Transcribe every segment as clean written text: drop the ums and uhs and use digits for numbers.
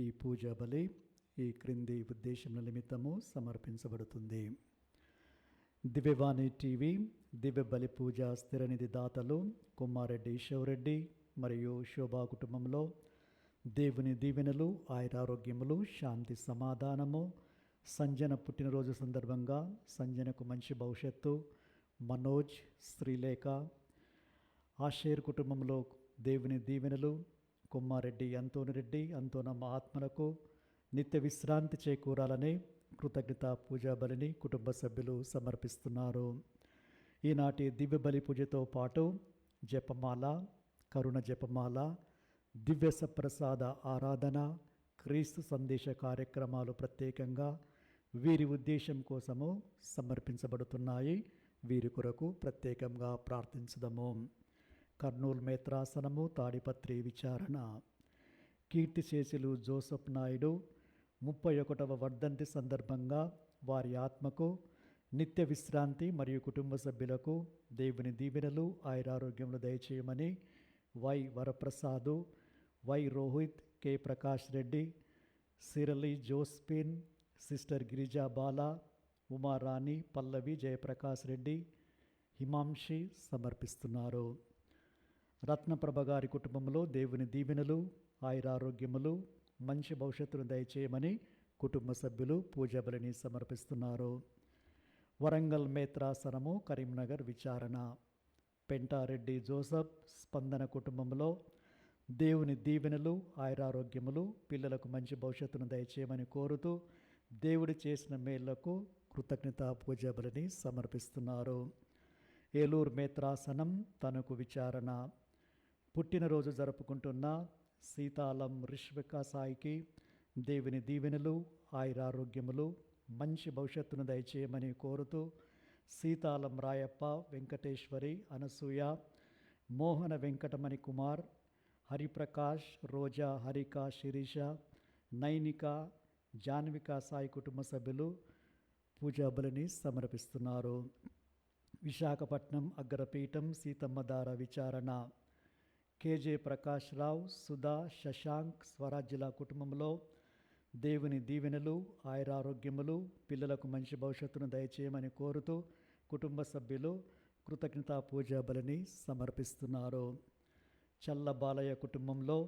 ఈ పూజా బలి ఈ క్రింది ఉద్దేశముల నిమిత్తము సమర్పించబడుతుంది. దివ్యవాణి టీవీ దివ్య బలి పూజ స్థిరనిధి దాతలు కుమారెడ్డి ఈశ్వరెడ్డి మరియు శోభా కుటుంబంలో దేవుని దీవెనలు, ఆయురారోగ్యములు, శాంతి సమాధానము, సంజన పుట్టినరోజు సందర్భంగా సంజనకు మంచి భవిష్యత్తు, మనోజ్, శ్రీలేఖ, ఆషేర్ కుటుంబంలో దేవుని దీవెనలు, కుమారెడ్డి అంతోనిరెడ్డి, అంతోనమ్మ ఆత్మలకు నిత్య విశ్రాంతి చేకూరాలని కృతజ్ఞత పూజా బలిని కుటుంబ సభ్యులు సమర్పిస్తున్నారు. ఈనాటి దివ్య బలి పూజతో పాటు జపమాల, కరుణ జపమాల, దివ్య సప్రసాద ఆరాధన, క్రీస్తు సందేశ కార్యక్రమాలు ప్రత్యేకంగా వీరి ఉద్దేశం కోసము సమర్పించబడుతున్నాయి. వీరి కొరకు ప్రత్యేకంగా ప్రార్థించుదాము. కర్నూలు మేత్రాసనము తాడిపత్రి విచారణ కీర్తిశేషులు జోసెఫ్ నాయుడు 31వ వర్ధంతి సందర్భంగా వారి ఆత్మకు నిత్య విశ్రాంతి మరియు కుటుంబ సభ్యులకు దేవుని దీవెనలు, ఆయురారోగ్యములు దయచేయమని Y Varaprasad, Y Rohit, K Prakash Reddy, సిరలి జోస్పిన్, సిస్టర్ గిరిజా బాల, ఉమారాణి, పల్లవి, జయప్రకాష్ రెడ్డి, హిమాంషి సమర్పిస్తున్నారు. రత్నప్రభ గారి కుటుంబంలో దేవుని దీవెనలు, ఆయురారోగ్యములు, మంచి భవిష్యత్తును దయచేయమని కుటుంబ సభ్యులు పూజా బలిని సమర్పిస్తున్నారు. వరంగల్ మేత్రాసనము కరీంనగర్ విచారణ పెంటారెడ్డి జోసఫ్, స్పందన కుటుంబంలో దేవుని దీవెనలు, ఆయురారోగ్యములు, పిల్లలకు మంచి భవిష్యత్తును దయచేయమని కోరుతూ దేవుడు చేసిన మేళ్లకు కృతజ్ఞత పూజా బలిని సమర్పిస్తున్నారు. ఏలూరు మేత్రాసనం తణుకు విచారణ పుట్టినరోజు జరుపుకుంటున్న సీతాలం రిష్విక సాయికి దేవుని దీవెనలు, ఆయురారోగ్యములు, మంచి భవిష్యత్తును దయచేయమని కోరుతూ సీతాలం రాయప్ప, వెంకటేశ్వరి, అనసూయ, మోహన వెంకటమణి కుమార్, హరిప్రకాష్, రోజా, హరిక, శిరీష, నైనిక, జాన్విక సాయి కుటుంబ సభ్యులు పూజా బలిని సమర్పిస్తున్నారు. విశాఖపట్నం అగ్రపీఠం సీతమ్మధార విచారణ కేజే ప్రకాష్ రావు, సుధా, శశాంక్, స్వరాజ్యుల కుటుంబంలో దేవుని దీవెనలు, ఆయురారోగ్యములు, పిల్లలకు మంచి భవిష్యత్తును దయచేయమని కోరుతూ కుటుంబ సభ్యులు కృతజ్ఞతా పూజా బలిని సమర్పిస్తున్నారు. చల్ల బాలయ్య కుటుంబంలో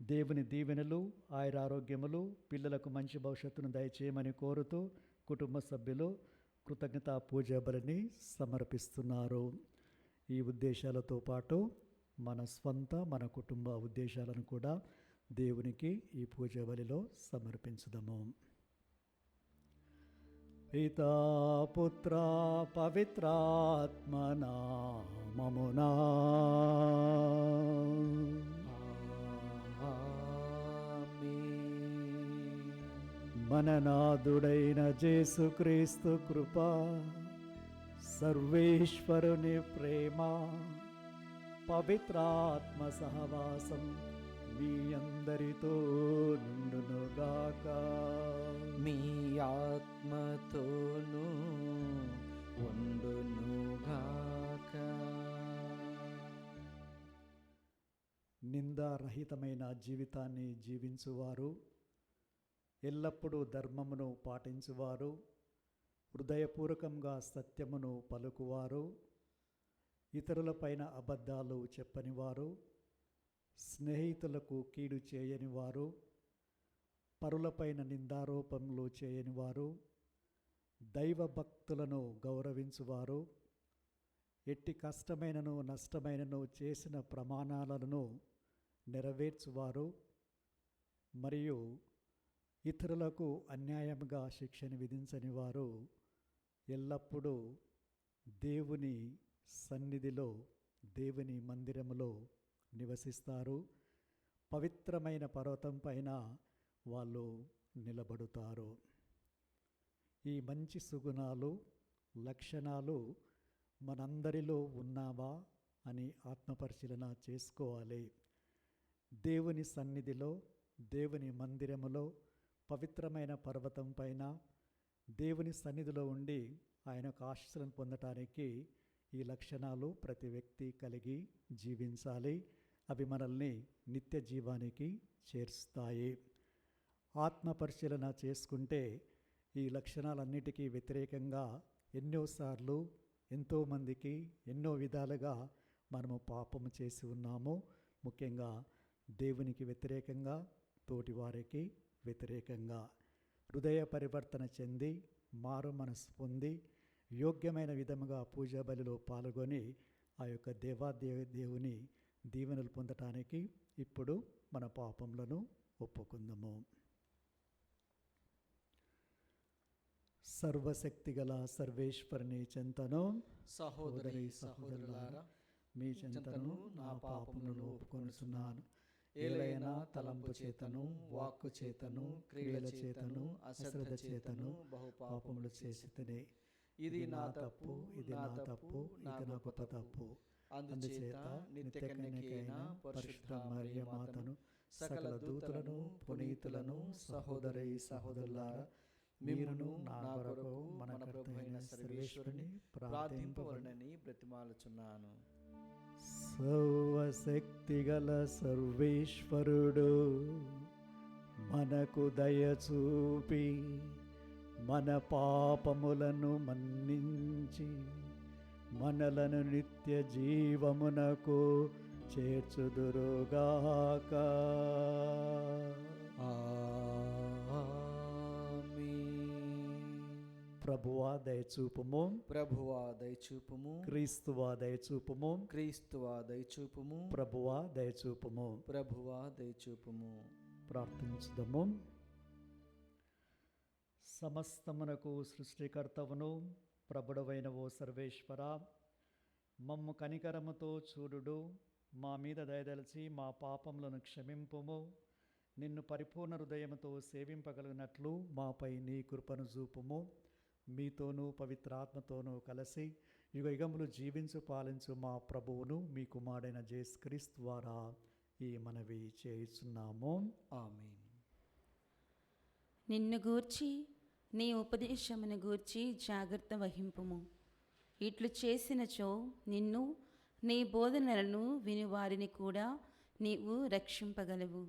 దేవుని దీవెనలు, ఆయురారోగ్యములు, పిల్లలకు మంచి భవిష్యత్తును దయచేయమని కోరుతూ కుటుంబ సభ్యులు కృతజ్ఞతా పూజా బలిని సమర్పిస్తున్నారు. ఈ ఉద్దేశాలతో పాటు మన స్వంత, మన కుటుంబ ఉద్దేశాలను కూడా దేవునికి ఈ పూజా బలిలో సమర్పించుదాము. పితా పుత్ర పవిత్రాత్మ నామమునా మన నాథుడైన యేసుక్రీస్తు కృప, సర్వేశ్వరుని ప్రేమ, పవిత్రాత్మ సహవాసం మీ అందరితో నుండునుగాక. మీ ఆత్మతోనూ ఉండునుగాక. నిందారహితమైన జీవితాన్ని జీవించువారు, ఎల్లప్పుడూ ధర్మమును పాటించువారు, హృదయపూర్వకంగా సత్యమును పలుకువారు, ఇతరులపైన అబద్ధాలు చెప్పనివారు, స్నేహితులకు కీడు చేయనివారు, పరులపైన నిందారోపణలు చేయనివారు, దైవభక్తులను గౌరవించువారు, ఎట్టి కష్టమైనను నష్టమైనను చేసిన ప్రమాణాలను నెరవేర్చువారు, మరియు ఇతరులకు అన్యాయంగా శిక్షను విధించని వారు ఎల్లప్పుడూ దేవుని సన్నిధిలో, దేవుని మందిరములో నివసిస్తారు. పవిత్రమైన పర్వతం పైన వాళ్ళు నిలబడుతారు. ఈ మంచి సుగుణాలు, లక్షణాలు మనందరిలో ఉన్నావా అని ఆత్మపరిశీలన చేసుకోవాలి. దేవుని సన్నిధిలో, దేవుని మందిరములో, పవిత్రమైన పర్వతం పైన దేవుని సన్నిధిలో ఉండి ఆయనకు ఆశీస్సులను పొందటానికి ఈ లక్షణాలు ప్రతి వ్యక్తి కలిగి జీవించాలి. అవి మనల్ని నిత్య జీవానికి చేర్చుతాయి. ఆత్మ పరిశీలన చేసుకుంటే ఈ లక్షణాలన్నిటికీ వ్యతిరేకంగా ఎన్నోసార్లు ఎంతోమందికి ఎన్నో విధాలుగా మనము పాపము చేసి ఉన్నాము. ముఖ్యంగా దేవునికి వ్యతిరేకంగా, తోటివారికి వ్యతిరేకంగా. హృదయ పరివర్తన చెంది మారు మనసు పొంది యోగ్యమైన విధముగా పూజా బలిలో పాల్గొని ఆ యొక్క దేవుని దీవెనలు పొందటానికి ఇప్పుడు మన పాపములను ఒప్పుకుందాము. సర్వశక్తిగల సర్వేశ్వరుని చెంతను సహోదరి సహోదరులారా, మీ చెంతను నా పాపములను ఒప్పుకొనుచున్నాను. ఏలైనా తలంపు చేతను, వాక్కు చేతను, క్రియల చేతను, అశ్రద్ధ చేతను బహు పాపములు చేసితిని. ఇది నా తప్పు, ఇది నా తప్పు, ఇది నా గొప్ప తప్పు. అందుచేత నిత్య కన్యకైన పరిశుద్ధ మరియ మాతను, సకల దూతలను, పునీతులను, సహోదరి సహోదరులారా, మీరును నా కొరకు మన ప్రభువైన సర్వేశ్వరుని ప్రార్థింపవలెనని బ్రతిమాలుచున్నాను. సర్వశక్తిగల సర్వేశ్వరుడు మనకు దయచూపి మన పాపములను మన్నించి మనలను నిత్య జీవమునకు చేర్చుదురుగాక. ప్రభువా దయచూపుము, ప్రభువా దయచూపుము, క్రీస్తువా దయచూపుము, క్రీస్తువా దయచూపుము, ప్రభువా దయచూపుము. ప్రభువా దయచూపుము. ప్రార్థించుదము. సమస్తమునకు సృష్టికర్తవును ప్రభుడవైన ఓ సర్వేశ్వర, మమ్ము కనికరముతో చూడుడు, మా మీద దయదలిచి మా పాపములను క్షమింపుము. నిన్ను పరిపూర్ణ హృదయముతో సేవింపగలిగినట్లు మాపై నీ కృపను చూపుము. మీతోనూ పవిత్రాత్మతోనూ కలిసి యుగయుగములు జీవించు పాలించు మా ప్రభువును మీ కుమారుడైన యేసుక్రీస్తు ద్వారా ఈ మనవి చేయుచున్నాము. ఆమేన్. నిన్ను గూర్చి నీ ఉపదేశమును గూర్చి జాగ్రత్త వహింపుము. ఇట్లు చేసినచో నిన్ను, నీ బోధనలను వినివారిని కూడా నీవు రక్షింపగలవు.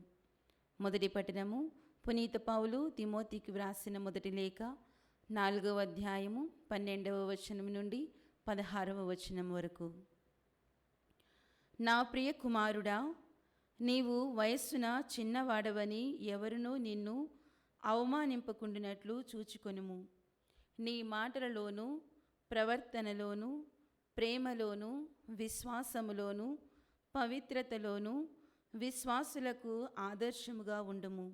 మొదటి పట్టణము పునీత పౌలు తిమోతికి వ్రాసిన మొదటి లేఖ 4వ అధ్యాయము 12వ వచనం నుండి 16వ వచనం వరకు. నా ప్రియ కుమారుడా, నీవు వయస్సున చిన్నవాడవని ఎవరునూ నిన్ను అవమానింపకుండినట్లు చూచుకొనుము. నీ మాటలలోనూ ప్రవర్తనలోనూ ప్రేమలోనూ విశ్వాసములోనూ పవిత్రతలోనూ విశ్వాసులకు ఆదర్శముగా ఉండుము.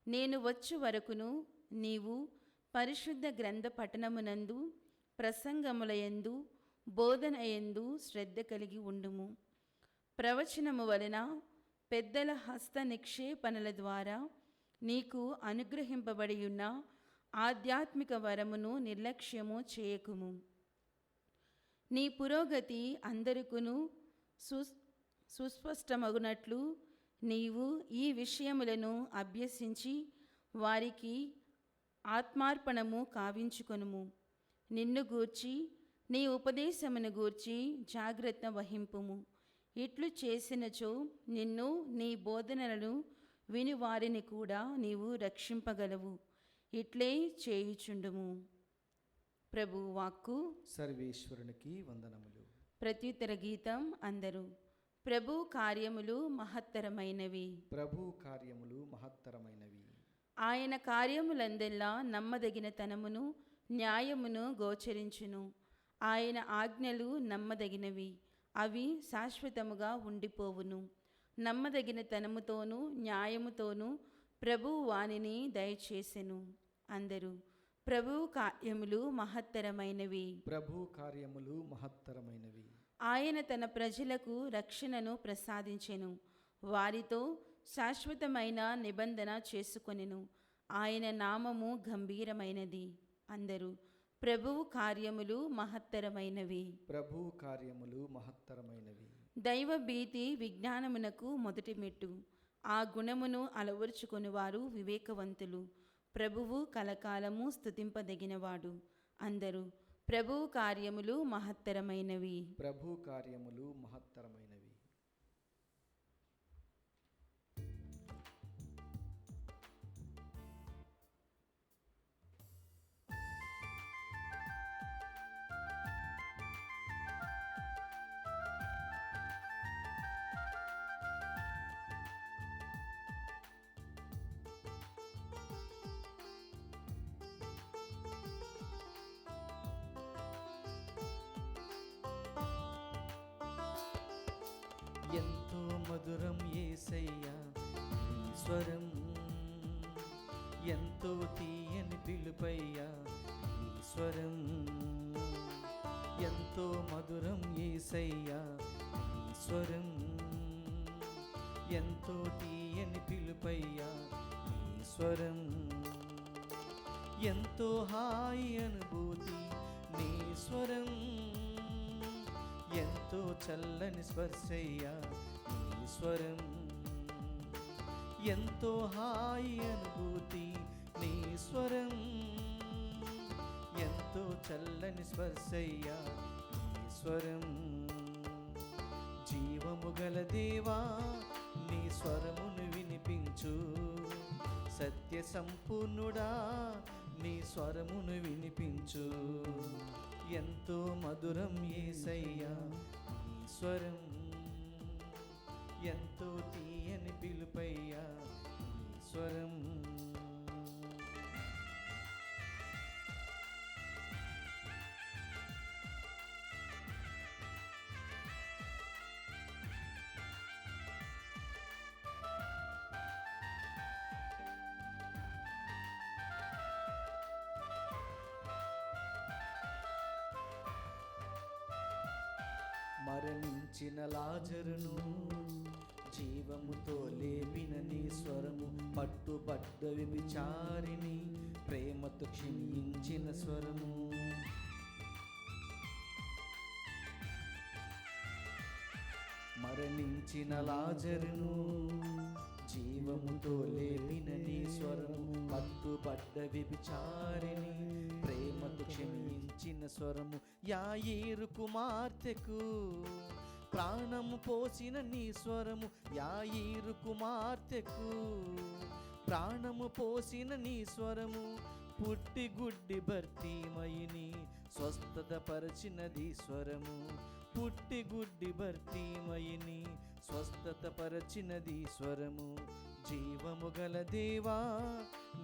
నేను వచ్చు వరకును నీవు పరిశుద్ధ గ్రంథ పఠనమునందు, ప్రసంగములయందు, బోధనయందు శ్రద్ధ కలిగి ఉండుము. ప్రవచనము వలన పెద్దల హస్త నిక్షేపణల ద్వారా నీకు అనుగ్రహింపబడి ఉన్న ఆధ్యాత్మిక వరమును నిర్లక్ష్యము చేయకుము. నీ పురోగతి అందరికును సుస్పష్టమగునట్లు నీవు ఈ విషయములను అభ్యసించి వారికి ఆత్మార్పణము కావించుకొనుము. నిన్ను గూర్చి నీ ఉపదేశమును గూర్చి జాగ్రత్త వహింపుము. ఇట్లు చేసినచో నిన్ను, నీ బోధనలను విని వారిని కూడా నీవు రక్షింపగలవు. ఇట్లే చేయుచుండుము. ప్రభు వాక్కు. సర్వేశ్వరునికి వందనములు. ప్రత్యుత్తర గీతం అందరూ. ప్రభు కార్యములు మహత్తరమైనవి. ప్రభు కార్యములు మహత్తరమైనవి. ఆయన కార్యములందెల్లా నమ్మదగిన తనమును న్యాయమును గోచరించును. ఆయన ఆజ్ఞలు నమ్మదగినవి, అవి శాశ్వతముగా ఉండిపోవును. నమ్మదగిన తనముతోనూ న్యాయముతోనూ ప్రభువు వానిని దయచేసెను. అందరూ. ప్రభువు కార్యములు మహత్తరమైనవి. ప్రభు కార్యములు మహత్తరమైనవి. ఆయన తన ప్రజలకు రక్షణను ప్రసాదించెను. వారితో శాశ్వతమైన నిబంధన చేసుకొనెను. ఆయన నామము గంభీరమైనది. అందరూ. ప్రభువు కార్యములు మహత్తరమైనవి. ప్రభు కార్యములు మహత్తరమైనవి. దైవ భీతి విజ్ఞానమునకు మొదటి మెట్టు. ఆ గుణమును అలవరుచుకొని వారు వివేకవంతులు. ప్రభువు కలకాలము స్తుతింపదగినవాడు. అందరూ. ప్రభువు కార్యములు మహత్తరమైనవి. ప్రభు కార్యములు మహత్తరమైనవి. మధురం యేసయ్యా నీ స్వరం, ఎంతో తీయని పిలుపయ్యా నీ స్వరం, ఎంతో మధురం యేసయ్యా నీ స్వరం, ఎంతో తీయని పిలుపయ్యా నీ స్వరం, ఎంతో హాయి అనుభూతి నీ స్వరం, ఎంతో చల్లని స్పర్శయ్యా నీ స్వరం, ఎంతో హాయి అనుభూతి నీ స్వరం, ఎంతో చల్లని స్పర్శయ్యా నీ స్వరం. జీవము గల దేవా నీ స్వరమును వినిపించు, సత్య సంపూర్ణుడా నీ స్వరమును వినిపించు, ఎంతో మధురం యేసయ్యా నీ స్వరం, ఎంతో తీయని పిలుపయ్యా నీ స్వరం. మరణించిన లాజరును జీవముతో లేపిన నీ స్వరము, పట్టుబడ్డ వ్యభిచారిని ప్రేమతో క్షమించిన స్వరము, మరణించిన లాజరును జీవముతో లేపిన నీ స్వరము, పట్టుబడ్డ వ్యభిచారిని ప్రేమతో క్షమించిన స్వరము, యాయీరు కుమార్తెకు ప్రాణము పోసిన నీ స్వరము, యాయీరు కుమార్తెకు ప్రాణము పోసిన నీ స్వరము, పుట్టి గుడ్డి భర్తీమయిని స్వస్థత పరచినది స్వరము, పుట్టి గుడ్డి భర్తీమయిని స్వస్థత పరచినది స్వరము. జీవము గల దేవా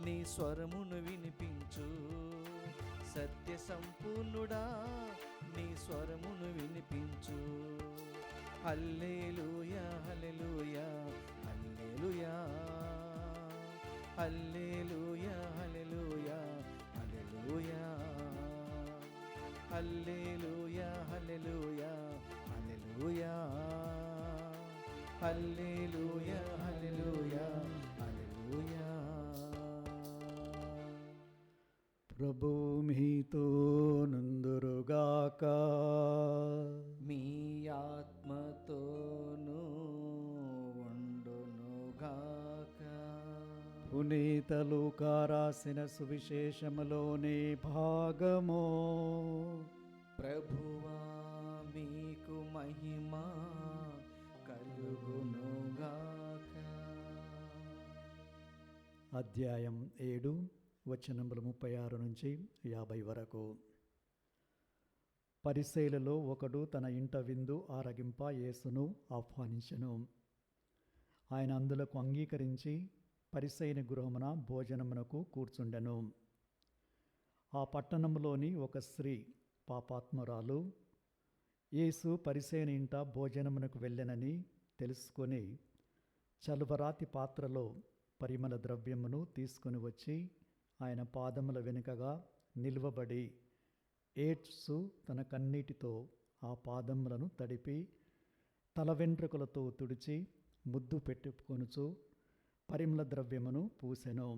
నీ స్వరమును వినిపించు, సత్య సంపూర్ణుడా నీ స్వరమును వినిపించు. హల్లెలూయా హల్లెలూయా హల్లెలూయా హల్లెలూయా హల్లెలూయా హల్లెలూయా హల్లెలూయా హల్లెలూయా హల్లెలూయా హల్లెలూయా హల్లెలూయా హల్లెలూయా. ప్రభు మీతో నుందురుగాక, మీ ఆత్మతోనూ ఉండునుగాక. పునీత లూకా రాసిన సువిశేషములోని భాగము. ప్రభువా మీకు మహిమ కలుగునుగాక. అధ్యాయం 7 వచనములు 36 నుంచి 50 వరకు. పరిసయ్యులలో ఒకడు తన ఇంట విందు ఆరగింప యేసును ఆహ్వానించెను. ఆయన అందులకు అంగీకరించి పరిసయ్యుని గృహమున భోజనమునకు కూర్చుండెను. ఆ పట్టణంలోని ఒక స్త్రీ పాపాత్మురాలు యేసు పరిసయ్యుని ఇంట భోజనమునకు వెళ్ళెనని తెలుసుకొని చలువరాతి పాత్రలో పరిమళ ద్రవ్యమును తీసుకుని వచ్చి ఆయన పాదముల వెనుకగా నిలువబడి ఏడ్చు తన కన్నీటితో ఆ పాదములను తడిపి తల వెంట్రుకలతో తుడిచి ముద్దు పెట్టుకొనుచు పరిమళ ద్రవ్యమును పూసెను.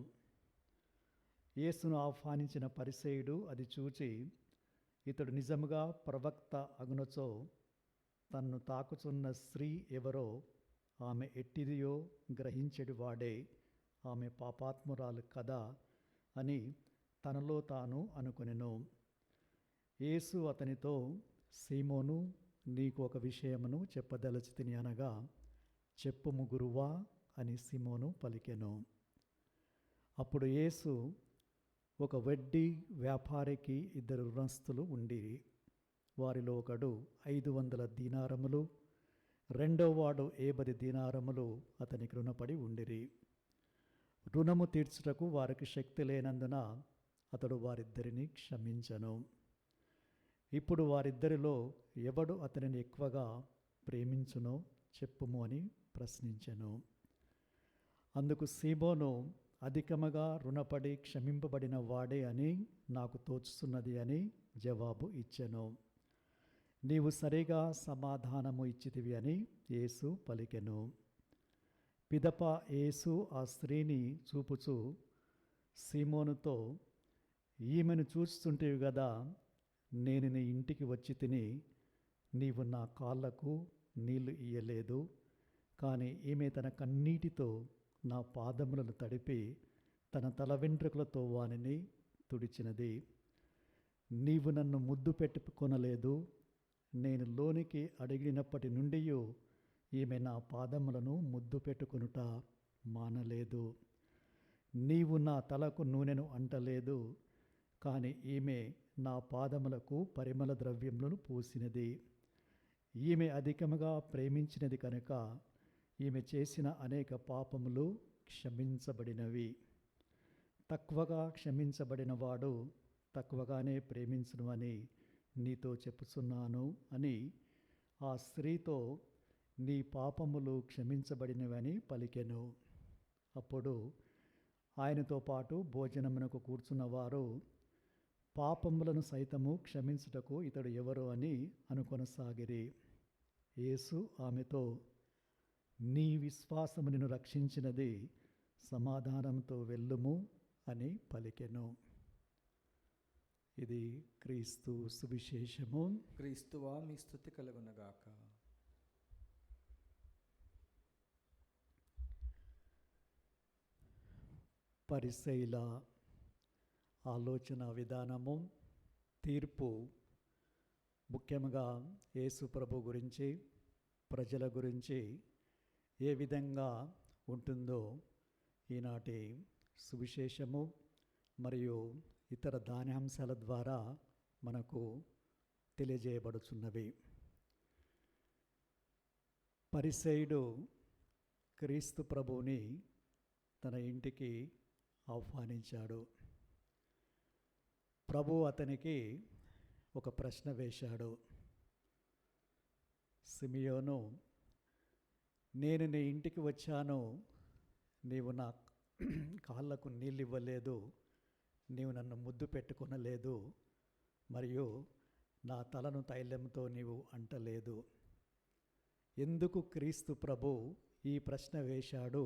యేసును ఆహ్వానించిన పరిసయ్యుడు అది చూచి, ఇతడు నిజముగా ప్రవక్త అగునచో తన్ను తాకుచున్న స్త్రీ ఎవరో, ఆమె ఎట్టిదియో గ్రహించెడివాడే, ఆమె పాపాత్మురాలు కదా అని తనలో తాను అనుకొనెను. యేసు అతనితో, సీమోను, నీకు ఒక విషయమును చెప్పదలచితిని అనగా, చెప్పుము గురువా అని సీమోను పలికెను. అప్పుడు యేసు, ఒక వడ్డీ వ్యాపారికి 2 రుణస్థులు ఉండిరి. వారిలో ఒకడు 500 దీనారములు, రెండోవాడు 50 దీనారములు అతనికి రుణపడి ఉండిరి. రుణము తీర్చుటకు వారికి శక్తి లేనందున అతడు వారిద్దరిని క్షమించెను. ఇప్పుడు వారిద్దరిలో ఎవడు అతనిని ఎక్కువగా ప్రేమించునో చెప్పుము అని ప్రశ్నించెను. అందుకు సీమోను, అధికముగా రుణపడి క్షమింపబడిన వాడే అని నాకు తోచుతున్నది అని జవాబు ఇచ్చెను. నీవు సరిగా సమాధానము ఇచ్చితివి అని యేసు పలికెను. పిదప యేసు ఆ స్త్రీని చూపుచూ సీమోనుతో, ఈమెను చూస్తుంటేవి గదా, నేను నీ ఇంటికి వచ్చి తిని నీవు నా కాళ్ళకు నీళ్లు ఇయ్యలేదు, కానీ ఈమె తన కన్నీటితో నా పాదములను తడిపి తన తల వెంట్రుకలతో వానిని తుడిచినది. నీవు నన్ను ముద్దు పెట్టుకొనలేదు, నేను లోనికి అడిగినప్పటి నుండి ఈమె నా పాదములను ముద్దు పెట్టుకొనుట మానలేదు. నీవు నా తలకు నూనెను అంటలేదు, కానీ ఈమె నా పాదములకు పరిమళ ద్రవ్యములను పూసినది. ఈమె అధికముగా ప్రేమించినది కనుక ఈమె చేసిన అనేక పాపములు క్షమించబడినవి. తక్కువగా క్షమించబడిన వాడు తక్కువగానే ప్రేమించును అని నీతో చెప్పుచున్నాను అని ఆ స్త్రీతో నీ పాపములు క్షమించబడినవని పలికెను. అప్పుడు ఆయనతో పాటు భోజనమునకు కూర్చున్నవారు పాపములను సైతము క్షమించుటకు ఇతడు ఎవరు అని అనుకొనసాగిరి. యేసు ఆమెతో, నీ విశ్వాసము నిన్ను రక్షించినది, సమాధానంతో వెళ్ళుము అని పలికెను. ఇది క్రీస్తు సువిశేషము. క్రీస్తువా మీ స్తుతి కలుగునగాక. పరిసయ్యుల ఆలోచన విధానము, తీర్పు ముఖ్యంగా యేసు ప్రభు గురించి, ప్రజల గురించి ఏ విధంగా ఉంటుందో ఈనాటి సువిశేషము మరియు ఇతర ధాన్యాంశాల ద్వారా మనకు తెలియజేయబడుచున్నవి. పరిసయ్యుడు క్రీస్తు ప్రభువుని తన ఇంటికి ఆహ్వానించాడు. ప్రభు అతనికి ఒక ప్రశ్న వేశాడు. సిమియోను, నేను నీ ఇంటికి వచ్చాను, నీవు నా కాళ్ళకు నీళ్ళు ఇవ్వలేదు, నీవు నన్ను ముద్దు పెట్టుకొనలేదు, మరియు నా తలను తైలంతో నీవు అంటలేదు. ఎందుకు క్రీస్తు ప్రభు ఈ ప్రశ్న వేశాడు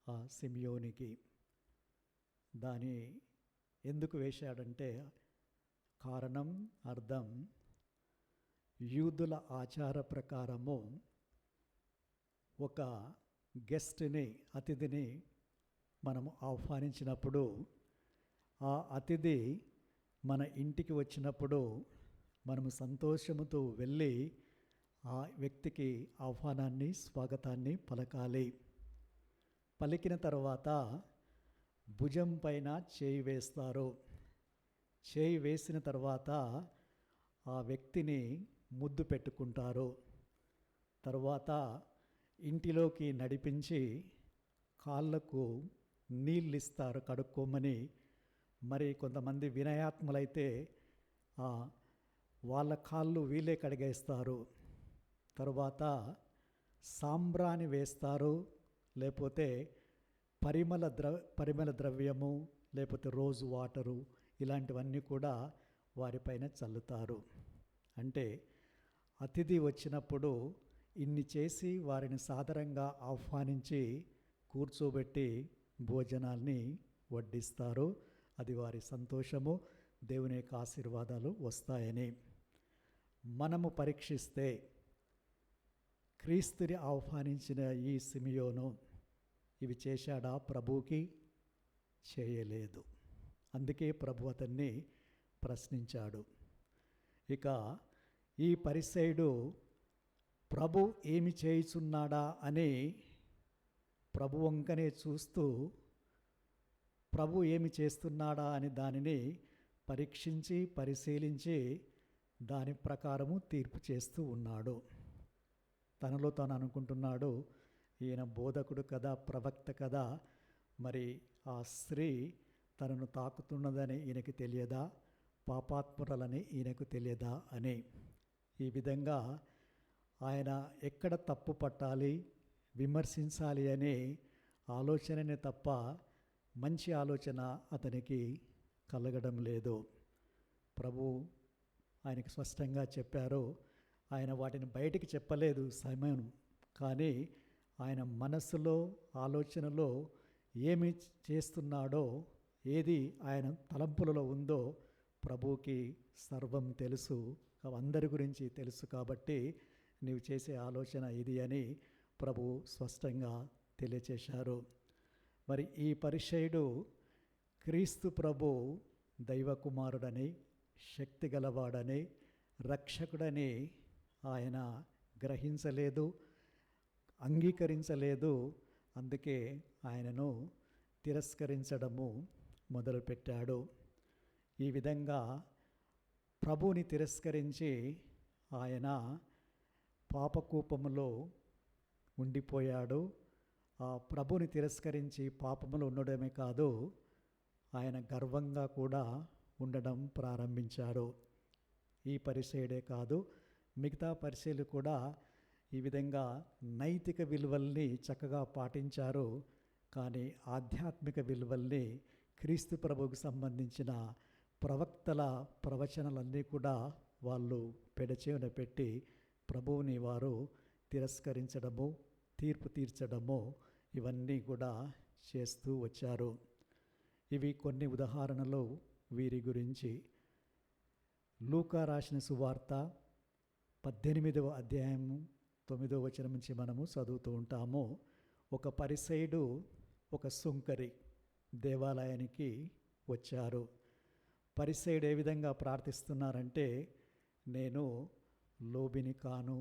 ఆ సిమియోనికి? దాని ఎందుకు వేశాడంటే కారణం, అర్థం, యూదుల ఆచార ప్రకారము ఒక గెస్ట్ని, అతిథిని మనము ఆహ్వానించినప్పుడు ఆ అతిథి మన ఇంటికి వచ్చినప్పుడు మనము సంతోషముతో వెళ్ళి ఆ వ్యక్తికి ఆహ్వానాన్ని, స్వాగతాన్ని పలకాలి. పలికిన తర్వాత భుజం పైన చేయి వేస్తారు. చేయి వేసిన తర్వాత ఆ వ్యక్తిని ముద్దు పెట్టుకుంటారు. తర్వాత ఇంటిలోకి నడిపించి కాళ్ళకు నీళ్ళు ఇస్తారు కడుక్కోమని. మరి కొంతమంది వినయాత్ములైతే వాళ్ళ కాళ్ళు వీళ్ళే కడిగేస్తారు. తర్వాత సాంబ్రాణి వేస్తారు, లేకపోతే పరిమళ ద్రవ్యము, లేకపోతే రోజ్ వాటరు, ఇలాంటివన్నీ కూడా వారిపైన చల్లుతారు. అంటే అతిథి వచ్చినప్పుడు ఇన్ని చేసి వారిని సాదరంగా ఆహ్వానించి కూర్చోబెట్టి భోజనాల్ని వడ్డిస్తారు. అది వారి సంతోషము, దేవుని యొక్క ఆశీర్వాదాలు వస్తాయని. మనము పరీక్షిస్తే క్రీస్తుని ఆహ్వానించిన ఈ సిమియోను ఇవి చేశాడా ప్రభువుకి? చేయలేదు. అందుకే ప్రభు అతన్ని ప్రశ్నించాడు. ఇక ఈ పరిసయ్యుడు ప్రభు ఏమి చేయుచున్నాడా అని ప్రభు వంకనే చూస్తూ ప్రభు ఏమి చేస్తున్నాడా అని దానిని పరీక్షించి పరిశీలించి దాని ప్రకారము తీర్పు చేస్తూ ఉన్నాడు. తనలో తాను అనుకుంటున్నాడు, ఈయన బోధకుడు కదా, ప్రవక్త కదా, మరి ఆ స్త్రీ తనను తాకుతున్నదని ఈయనకి తెలియదా, పాపాత్మురాలని ఈయనకు తెలియదా అని. ఈ విధంగా ఆయన ఎక్కడ తప్పు పట్టాలి విమర్శించాలి అనే ఆలోచననే తప్ప మంచి ఆలోచన అతనికి కలగడం లేదు. ప్రభు ఆయనకి స్పష్టంగా చెప్పారు. ఆయన వాటిని బయటికి చెప్పలేదు సమయం, కానీ ఆయన మనస్సులో ఆలోచనలో ఏమి చేస్తున్నాడో, ఏది ఆయన తలంపులలో ఉందో ప్రభువుకి సర్వం తెలుసు, అందరి గురించి తెలుసు. కాబట్టి నీవు చేసే ఆలోచన ఇది అని ప్రభు స్పష్టంగా తెలియచేశారు. మరి ఈ పరిచయుడు క్రీస్తు ప్రభు దైవకుమారుడని, శక్తి గలవాడని, రక్షకుడని ఆయన గ్రహించలేదు, అంగీకరించలేదు. అందుకే ఆయనను తిరస్కరించడము మొదలుపెట్టాడు. ఈ విధంగా ప్రభువుని తిరస్కరించి ఆయన పాపకూపములో ఉండిపోయాడు. ఆ ప్రభుని తిరస్కరించి పాపములో ఉండడమే కాదు, ఆయన గర్వంగా కూడా ఉండడం ప్రారంభించారు. ఈ పరిచయుడే కాదు, మిగతా పరిచయులు కూడా ఈ విధంగా నైతిక విలువల్ని చక్కగా పాటించారు. కానీ ఆధ్యాత్మిక విలువల్ని, క్రీస్తు ప్రభువుకు సంబంధించిన ప్రవక్తల ప్రవచనాలన్నీ కూడా వాళ్ళు పెడచెవిన పెట్టి ప్రభువుని వారు తిరస్కరించడము, తీర్పు తీర్చడము, ఇవన్నీ కూడా చేస్తూ వచ్చారు. ఇవి కొన్ని ఉదాహరణలు వీరి గురించి. లూకా రాసిన సువార్త 18వ అధ్యాయము 9వ వచనం నుంచి మనము చదువుతూ ఉంటాము. ఒక పరిసయుడు, ఒక సుంకరి దేవాలయానికి వచ్చారు. పరిసయుడు ఏ విధంగా ప్రార్థిస్తున్నారంటే, నేను లోబిని కాను,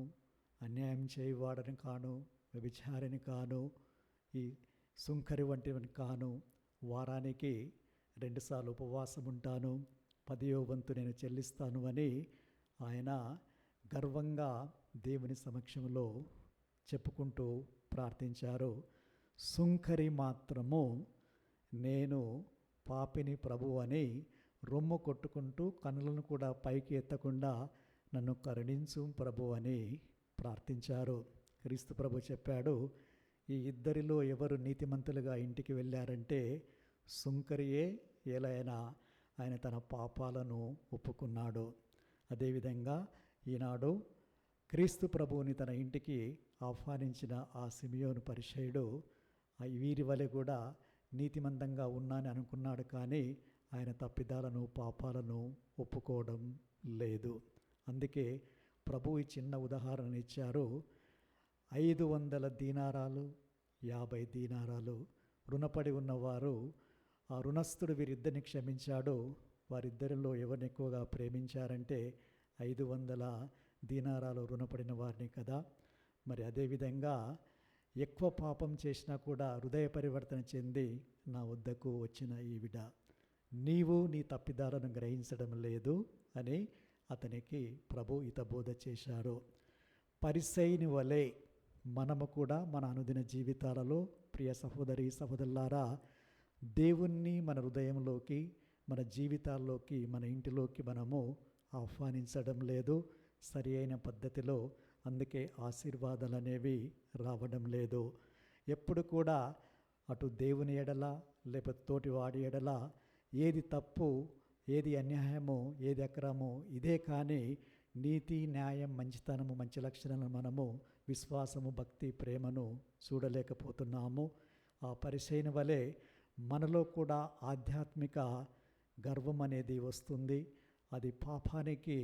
అన్యాయం చేయవాడని కాను, వ్యభిచారిని కాను, ఈ సుంకరి వంటివని కాను, వారానికి 2 సార్లు ఉపవాసం ఉంటాను, 10వ వంతు నేను చెల్లిస్తాను అని ఆయన గర్వంగా దేవుని సమక్షంలో చెప్పుకుంటూ ప్రార్థించారు. సుంకరి మాత్రము నేను పాపిని ప్రభు అని రొమ్ము కొట్టుకుంటూ కన్నులను కూడా పైకి ఎత్తకుండా నన్ను కరుణించు ప్రభు అని ప్రార్థించారు. క్రీస్తు ప్రభు చెప్పాడు, ఈ ఇద్దరిలో ఎవరు నీతిమంతులుగా ఇంటికి వెళ్ళారంటే సుంకరియే. ఎలైనా ఆయన తన పాపాలను ఒప్పుకున్నాడు. అదేవిధంగా ఈనాడు క్రీస్తు ప్రభువుని తన ఇంటికి ఆహ్వానించిన ఆ సిమియోను పరిచయుడు వీరి వలె కూడా నీతిమంతంగా ఉన్నానని అనుకున్నాడు, కానీ ఆయన తప్పిదాలను, పాపాలను ఒప్పుకోవడం లేదు. అందుకే ప్రభు ఈ చిన్న ఉదాహరణ ఇచ్చారు. 500 దీనారాలు, 50 దీనారాలు రుణపడి ఉన్నవారు, ఆ రుణస్థుడు వీరిద్దరిని క్షమించాడు. వారిద్దరిలో ఎవరిని ఎక్కువగా ప్రేమించారంటే 500 దీనారాలు రుణపడిన వారిని కదా. మరి అదేవిధంగా ఎక్కువ పాపం చేసినా కూడా హృదయ పరివర్తన చెంది నా వద్దకు వచ్చిన ఈవిడ, నీవు నీ తప్పిదాలను గ్రహించడం లేదు అని అతనికి ప్రభు హితబోధ చేశారు. పరిసయ్యుని వలె మనము కూడా మన అనుదిన జీవితాలలో, ప్రియ సహోదరి సహోదరులారా, దేవుణ్ణి మన హృదయంలోకి, మన జీవితాల్లోకి, మన ఇంటిలోకి మనము ఆహ్వానించడం లేదు సరి అయిన పద్ధతిలో. అందుకే ఆశీర్వాదాలు అనేవి రావడం లేదు. ఎప్పుడు కూడా అటు దేవుని ఎడల లేకపోతే తోటి వాడి ఎడల ఏది తప్పు, ఏది అన్యాయమో, ఏది అక్రమో ఇదే, కానీ నీతి, న్యాయం, మంచితనము, మంచి లక్షణాలను మనము విశ్వాసము, భక్తి, ప్రేమను చూడలేకపోతున్నాము. ఆ పరిచయన వలె మనలో కూడా ఆధ్యాత్మిక గర్వం అనేది వస్తుంది. అది పాపానికి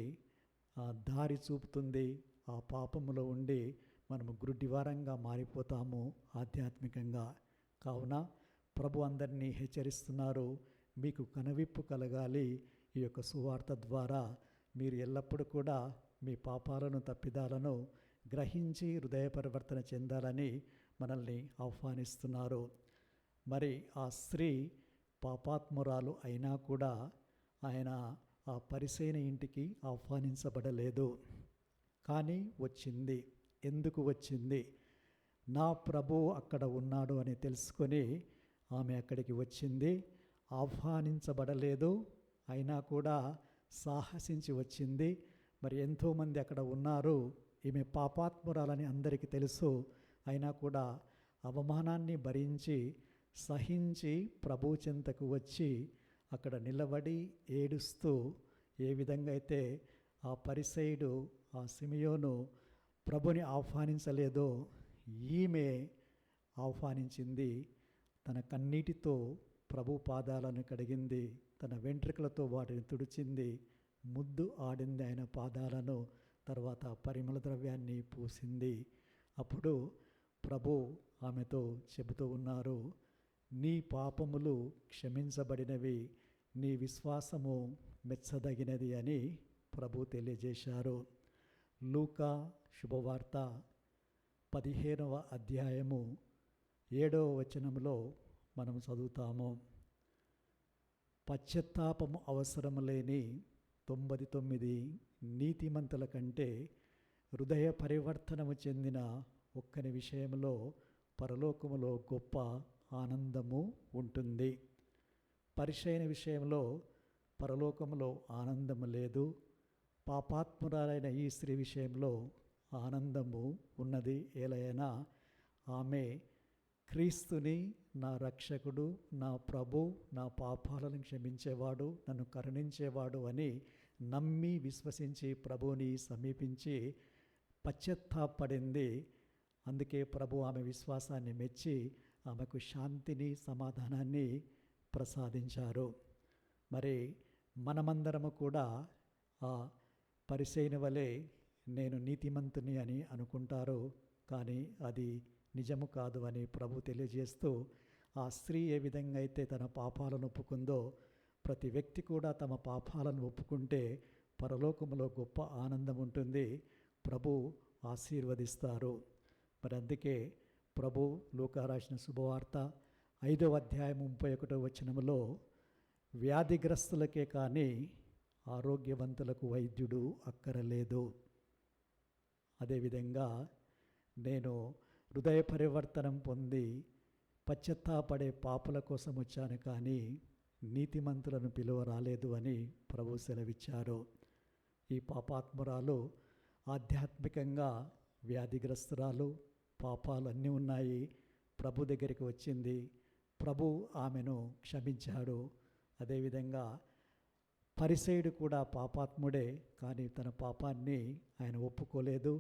దారి చూపుతుంది. ఆ పాపములో ఉండి మనము గుడ్డివారంగా మారిపోతాము ఆధ్యాత్మికంగా. కావున ప్రభు అందరినీ హెచ్చరిస్తున్నారు, మీకు కనువిప్పు కలగాలి. ఈ యొక్క సువార్త ద్వారా మీరు ఎల్లప్పుడూ కూడా మీ పాపాలను, తప్పిదాలను గ్రహించి హృదయ పరివర్తన చెందాలని మనల్ని ఆహ్వానిస్తున్నారు. మరి ఆ స్త్రీ పాపాత్మురాలు అయినా కూడా ఆయన ఆ పరిసయ్యుని ఇంటికి ఆహ్వానించబడలేదు, కానీ వచ్చింది. ఎందుకు వచ్చింది? నా ప్రభువు అక్కడ ఉన్నాడు అని తెలుసుకొని ఆమె అక్కడికి వచ్చింది. ఆహ్వానించబడలేదు, అయినా కూడా సాహసించి వచ్చింది. మరి ఎంతోమంది అక్కడ ఉన్నారు. ఈమె పాపాత్మురాలని అందరికీ తెలుసు. అయినా కూడా అవమానాన్ని భరించి సహించి ప్రభు చెంతకు వచ్చి అక్కడ నిలబడి ఏడుస్తూ ఏ విధంగా అయితే ఆ పరిసయ్యుడు ఆ సిమియోను ప్రభుని ఆహ్వానించలేదో ఈమె ఆహ్వానించింది. తన కన్నీటితో ప్రభు పాదాలను కడిగింది, తన వెంట్రుకలతో వాటిని తుడిచింది, ముద్దు ఆడింది ఆయన పాదాలను, తర్వాత పరిమళ ద్రవ్యాన్ని పూసింది. అప్పుడు ప్రభు ఆమెతో చెబుతూ ఉన్నారు, నీ పాపములు క్షమించబడినవి, నీ విశ్వాసము మెచ్చదగినది అని ప్రభు తెలియజేశారు. లూకా శుభవార్త 15వ అధ్యాయము 7వ వచనంలో మనం చదువుతాము. పశ్చాత్తాపము అవసరం లేని 99 నీతిమంతుల కంటే హృదయ పరివర్తనము చెందిన ఒక్కని విషయంలో పరలోకములో గొప్ప ఆనందము ఉంటుంది. పరిచయన విషయంలో పరలోకములో ఆనందము లేదు. పాపాత్మురాలైన ఈ స్త్రీ విషయంలో ఆనందము ఉన్నది. ఏలైనా ఆమె క్రీస్తుని నా రక్షకుడు, నా ప్రభు, నా పాపాలను క్షమించేవాడు, నన్ను కరుణించేవాడు అని నమ్మి విశ్వసించి ప్రభువుని సమీపించి పశ్చాత్తాపడింది. అందుకే ప్రభు ఆమె విశ్వాసాన్ని మెచ్చి ఆమెకు శాంతిని, సమాధానాన్ని ప్రసాదించారు. మరి మనమందరము కూడా ఆ పరిసయ్యుని వలె నేను నీతిమంతుని అని అనుకుంటారు, కానీ అది నిజము కాదు అని ప్రభు తెలియజేస్తూ, ఆ స్త్రీ ఏ విధంగా అయితే తన పాపాలను ఒప్పుకుందో ప్రతి వ్యక్తి కూడా తమ పాపాలను ఒప్పుకుంటే పరలోకములో గొప్ప ఆనందం ఉంటుంది, ప్రభు ఆశీర్వదిస్తారు. మరి అందుకే ప్రభు లూకా రాసిన శుభవార్త 5వ అధ్యాయం 31వ వచనములో వ్యాధిగ్రస్తులకే కానీ ఆరోగ్యవంతులకు వైద్యుడు అక్కరలేదు. అదేవిధంగా నేను హృదయ పరివర్తనం పొంది పశ్చాత్తాపడే పాపుల కోసం వచ్చాను, కానీ నీతిమంతులను పిలువ రాలేదు అని ప్రభు సెలవిచ్చారు. ఈ పాపాత్మురాలు ఆధ్యాత్మికంగా వ్యాధిగ్రస్తురాలు, పాపాలు అన్నీ ఉన్నాయి. ప్రభు దగ్గరికి వచ్చింది, ప్రభు ఆమెను క్షమించాడు. అదేవిధంగా పరిసయ్యుడు కూడా పాపాత్ముడే, కానీ తన పాపాన్ని ఆయన ఒప్పుకోలేదు,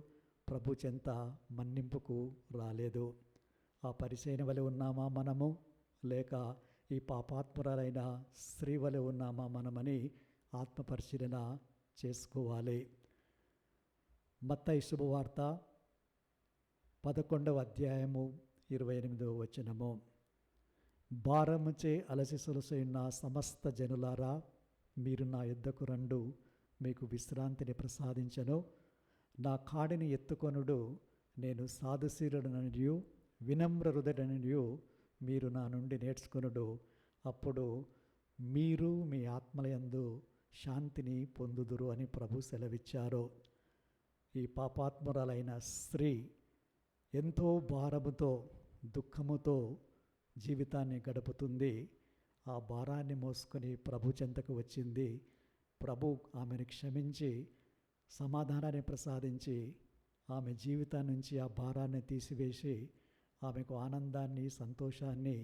ప్రభు చెంత మన్నింపుకు రాలేదు. ఆ పరిసయ్యుని వలె ఉన్నామా మనము, లేక ఈ పాపాత్మురాలైన స్త్రీ వలె ఉన్నామా మనమని ఆత్మపరిశీలన చేసుకోవాలి. మత్తయి శుభవార్త 11వ అధ్యాయము 28వ వచనము, భారముచే అలసి సొలసైన సమస్త జనులారా, మీరు నా యొద్దకు రండు, మీకు విశ్రాంతిని ప్రసాదించను. నా కాడిని ఎత్తుకొనుడు, నేను సాధుశీలుడననియు వినమ్ర హృదయుడననియు మీరు నా నుండి నేర్చుకొనుడు, అప్పుడు మీరు మీ ఆత్మలయందు శాంతిని పొందుదురు అని ప్రభు సెలవిచ్చారు. ఈ పాపాత్మురాలైన స్త్రీ ఎంతో భారముతో, దుఃఖముతో జీవితాన్ని గడుపుతుంది. ఆ భారాన్ని మోసుకొని ప్రభు చెంతకు వచ్చింది. ప్రభు ఆమెను క్షమించి సమాధానాన్ని ప్రసాదించి ఆమె జీవితం నుంచి ఆ భారాన్ని తీసివేసి ఆమెకు ఆనందాన్ని, సంతోషాన్ని,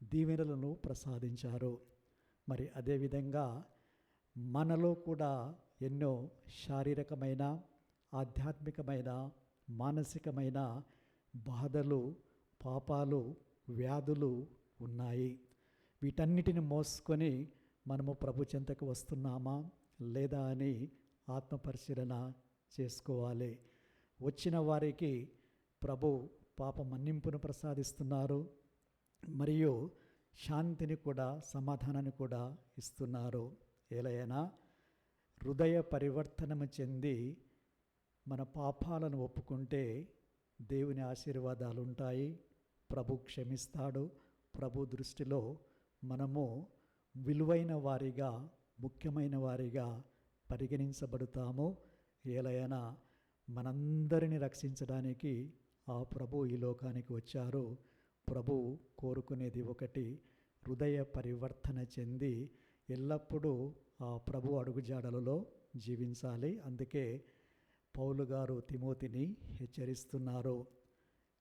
దీవెనలను ప్రసాదించారు. మరి అదేవిధంగా మనలో కూడా ఎన్నో శారీరకమైన, ఆధ్యాత్మికమైన, మానసికమైన బాధలు, పాపాలు, వ్యాధులు ఉన్నాయి. వీటన్నిటిని మోసుకొని మనము ప్రభు చెంతకు వస్తున్నామా లేదా అని ఆత్మపరిశీలన చేసుకోవాలి. వచ్చిన వారికి ప్రభు పాప మన్నింపును ప్రసాదిస్తున్నారు, మరియు శాంతిని కూడా, సమాధానాన్ని కూడా ఇస్తున్నారు. ఏలైనా హృదయ పరివర్తనము చెంది మన పాపాలను ఒప్పుకుంటే దేవుని ఆశీర్వాదాలు ఉంటాయి. ప్రభు క్షమిస్తాడు. ప్రభు దృష్టిలో మనము విలువైన వారిగా, ముఖ్యమైన వారిగా పరిగణించబడతాము. ఏలైనా మనందరిని రక్షించడానికి ఆ ప్రభు ఈ లోకానికి వచ్చారు. ప్రభు కోరుకునేది ఒకటి, హృదయ పరివర్తన చెంది ఎల్లప్పుడూ ఆ ప్రభు అడుగుజాడలలో జీవించాలి. అందుకే పౌలు గారు తిమోతిని హెచ్చరిస్తున్నారు,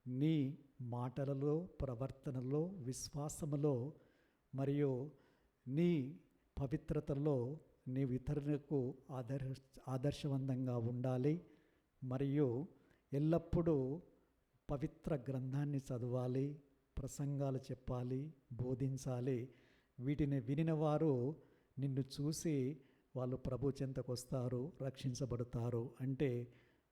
నీ మాటలలో, ప్రవర్తనలో, విశ్వాసములో మరియు నీ పవిత్రతలో నీవు ఇతరులకు ఆదర్శవంతంగా ఉండాలి. మరియు ఎల్లప్పుడూ పవిత్ర గ్రంథాన్ని చదవాలి, ప్రసంగాలు చెప్పాలి, బోధించాలి. వీటిని వినిన వారు నిన్ను చూసి వాళ్ళు ప్రభు చెంతకు వస్తారు, రక్షించబడతారు. అంటే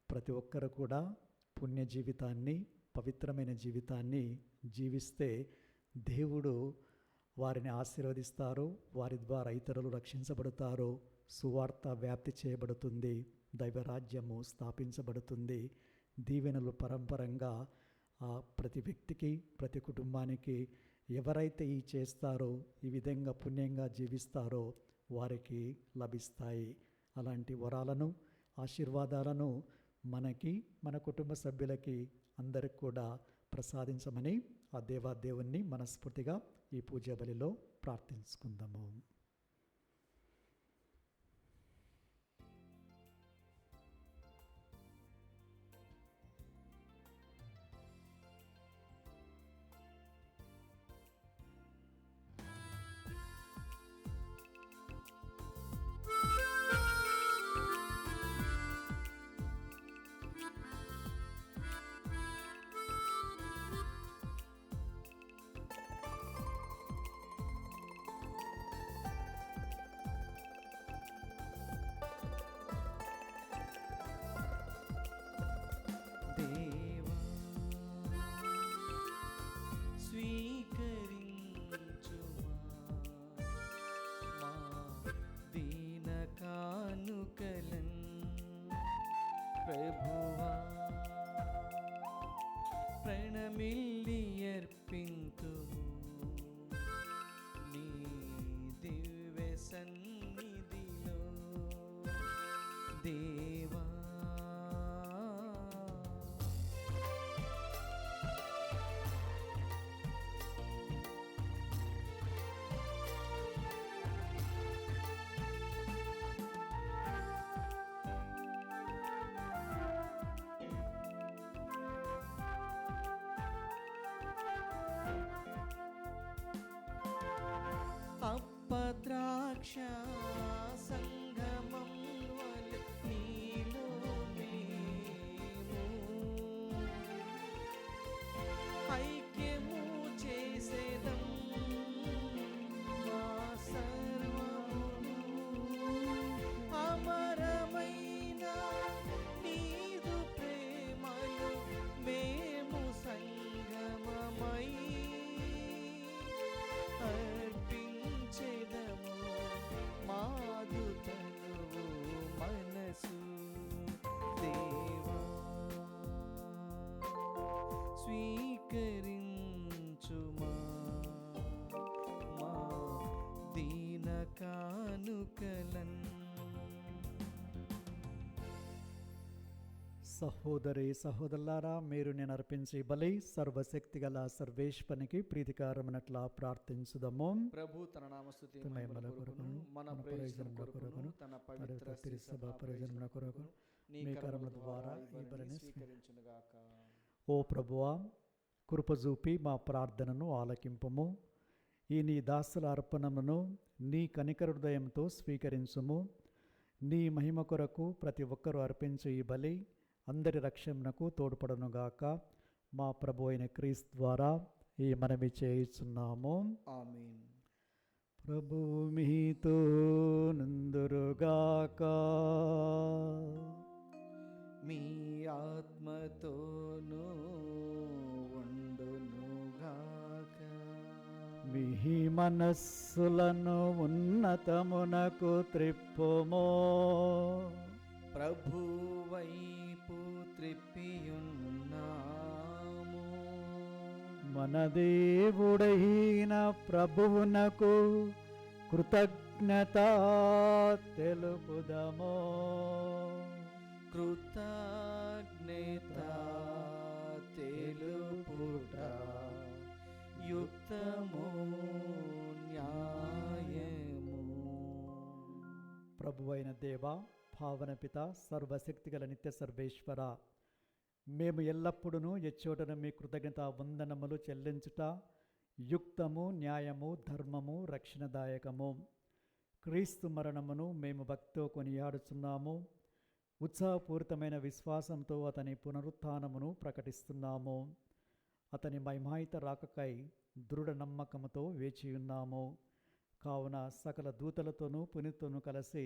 ప్రతి ఒక్కరు కూడా పుణ్య జీవితాన్ని, పవిత్రమైన జీవితాన్ని జీవిస్తే దేవుడు వారిని ఆశీర్వదిస్తారు, వారి ద్వారా ఇతరులు రక్షించబడతారు, సువార్త వ్యాప్తి చేయబడుతుంది, దైవరాజ్యము స్థాపించబడుతుంది. దీవెనలు పరంపరంగా ప్రతి వ్యక్తికి, ప్రతి కుటుంబానికి ఎవరైతే ఈ చేస్తారో, ఈ విధంగా పుణ్యంగా జీవిస్తారో వారికి లభిస్తాయి. అలాంటి వరాలను, ఆశీర్వాదాలను మనకి, మన కుటుంబ సభ్యులకి అందరికి కూడా ప్రసాదించమని ఆ దేవాదేవుణ్ణి మనస్ఫూర్తిగా ఈ పూజా బలిలో ప్రార్థించుకుందాము. దేవా స్వీకరించుమా మా దీన కానుకలన్, ప్రభువా ప్రణమిల్లి అర్పింతుము నీ దివ్య సన్నిధిలో. దేవా అప్పద్రాక్ష సంగమం వలె నీలో మేము ఐక్యము చేసేదం మా సర్వమును. అమరమైన నీదు ప్రేమలో మేము సంగమమై అర్పించెదము మాదు తనువు మనసు. దేవా స్వీకరించుమా మా దీన కానుకలన్. సహోదరి సహోదరులారా, మీరు నేను అర్పించే బలి సర్వశక్తి గల సర్వేశ్వరునికి ప్రీతికరమైనట్లా ప్రార్థించుదాము. ప్రభు తన నామస్తుతి మహిమల కొరకును, మన మన ప్రయోజనం ప్రయోజనముల కొరకును, తన పవిత్ర తిరుసభ ప్రయోజనముల కొరకు నీ కరముల ద్వారా ఈ బలిని స్వీకరించునుగాక. ఓ ప్రభువా, కృపజూపి మా ప్రార్థనను ఆలకింపుము. ఈ నీ దాసుల అర్పణమును నీ కనికర హృదయంతో స్వీకరించుము. నీ మహిమ కొరకు ప్రతి ఒక్కరూ అర్పించే ఈ బలి అందరి రక్షణకు తోడ్పడనుగాక. మా ప్రభు అయిన క్రీస్తు ద్వారా ఈ మనవి చేయుచున్నాము. ఆమేన్. ప్రభువు మీతో నందురుగాక. మీ ఆత్మతోనూ ఉండునుగాక. మీ మనస్సులను ఉన్నతమునకు త్రిప్పుమో. ప్రభు వైపు త్రిప్పియున్నాము. మన దేవుడైన ప్రభువునకు కృతజ్ఞత తెలుపుదము. కృతజ్ఞత తెలుపుట యుక్తము న్యాయము. ప్రభువైన దేవ, భావన పిత, సర్వశక్తిగల నిత్య సర్వేశ్వర, మేము ఎల్లప్పుడూ ఎచ్చోటను మీ కృతజ్ఞత వందనములు చెల్లించుట యుక్తము, న్యాయము, ధర్మము, రక్షణదాయకము. క్రీస్తు మరణమును మేము భక్తితో కొనియాడుచున్నాము. ఉత్సాహపూరితమైన విశ్వాసంతో అతని పునరుత్థానమును ప్రకటిస్తున్నాము. అతని మహిమాయిత రాకకై దృఢ నమ్మకముతో వేచియున్నాము. కావున సకల దూతలతోనూ పునీతులను కలిసి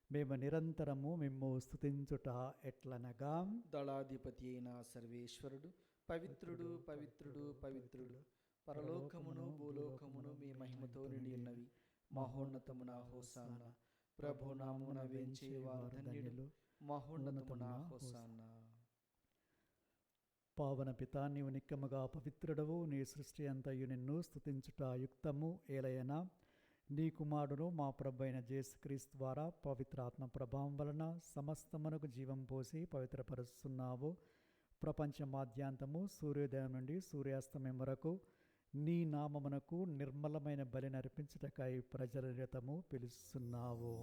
మేము నిరంతరము మిమ్ము స్తుతించుట ఎట్లనగా, దళాధిపతి అయిన సర్వేశ్వరుడు పవిత్రుడు పవిత్రుడు పవిత్రుడు, పరలోకమును భూలోకమును మీ మహిమతో నిండి ఉన్నవి. మహోన్నతమున హోసాన్న. ప్రభునామమున వేంచేవారు ధన్యులు. మహోన్నతమున హోసాన్న. పావన పితా, నీవు నిక్కముగా పవిత్రుడవు. నీ సృష్టి అంతయు నిన్ను స్తుతించుట యుక్తము. ఏలయనా నీ కుమారుడు మా ప్రభు అయిన యేసుక్రీస్తు ద్వారా పవిత్రాత్మ ప్రభావం వలన సమస్తమునకు జీవం పోసి పవిత్రపరుస్తున్నావు. ప్రపంచ మాధ్యాంతము సూర్యోదయం నుండి సూర్యాస్తమయం వరకు నీ నామమునకు నిర్మలమైన బలి నర్పించుటకై ప్రజల నిరతము పిలుస్తున్నావు.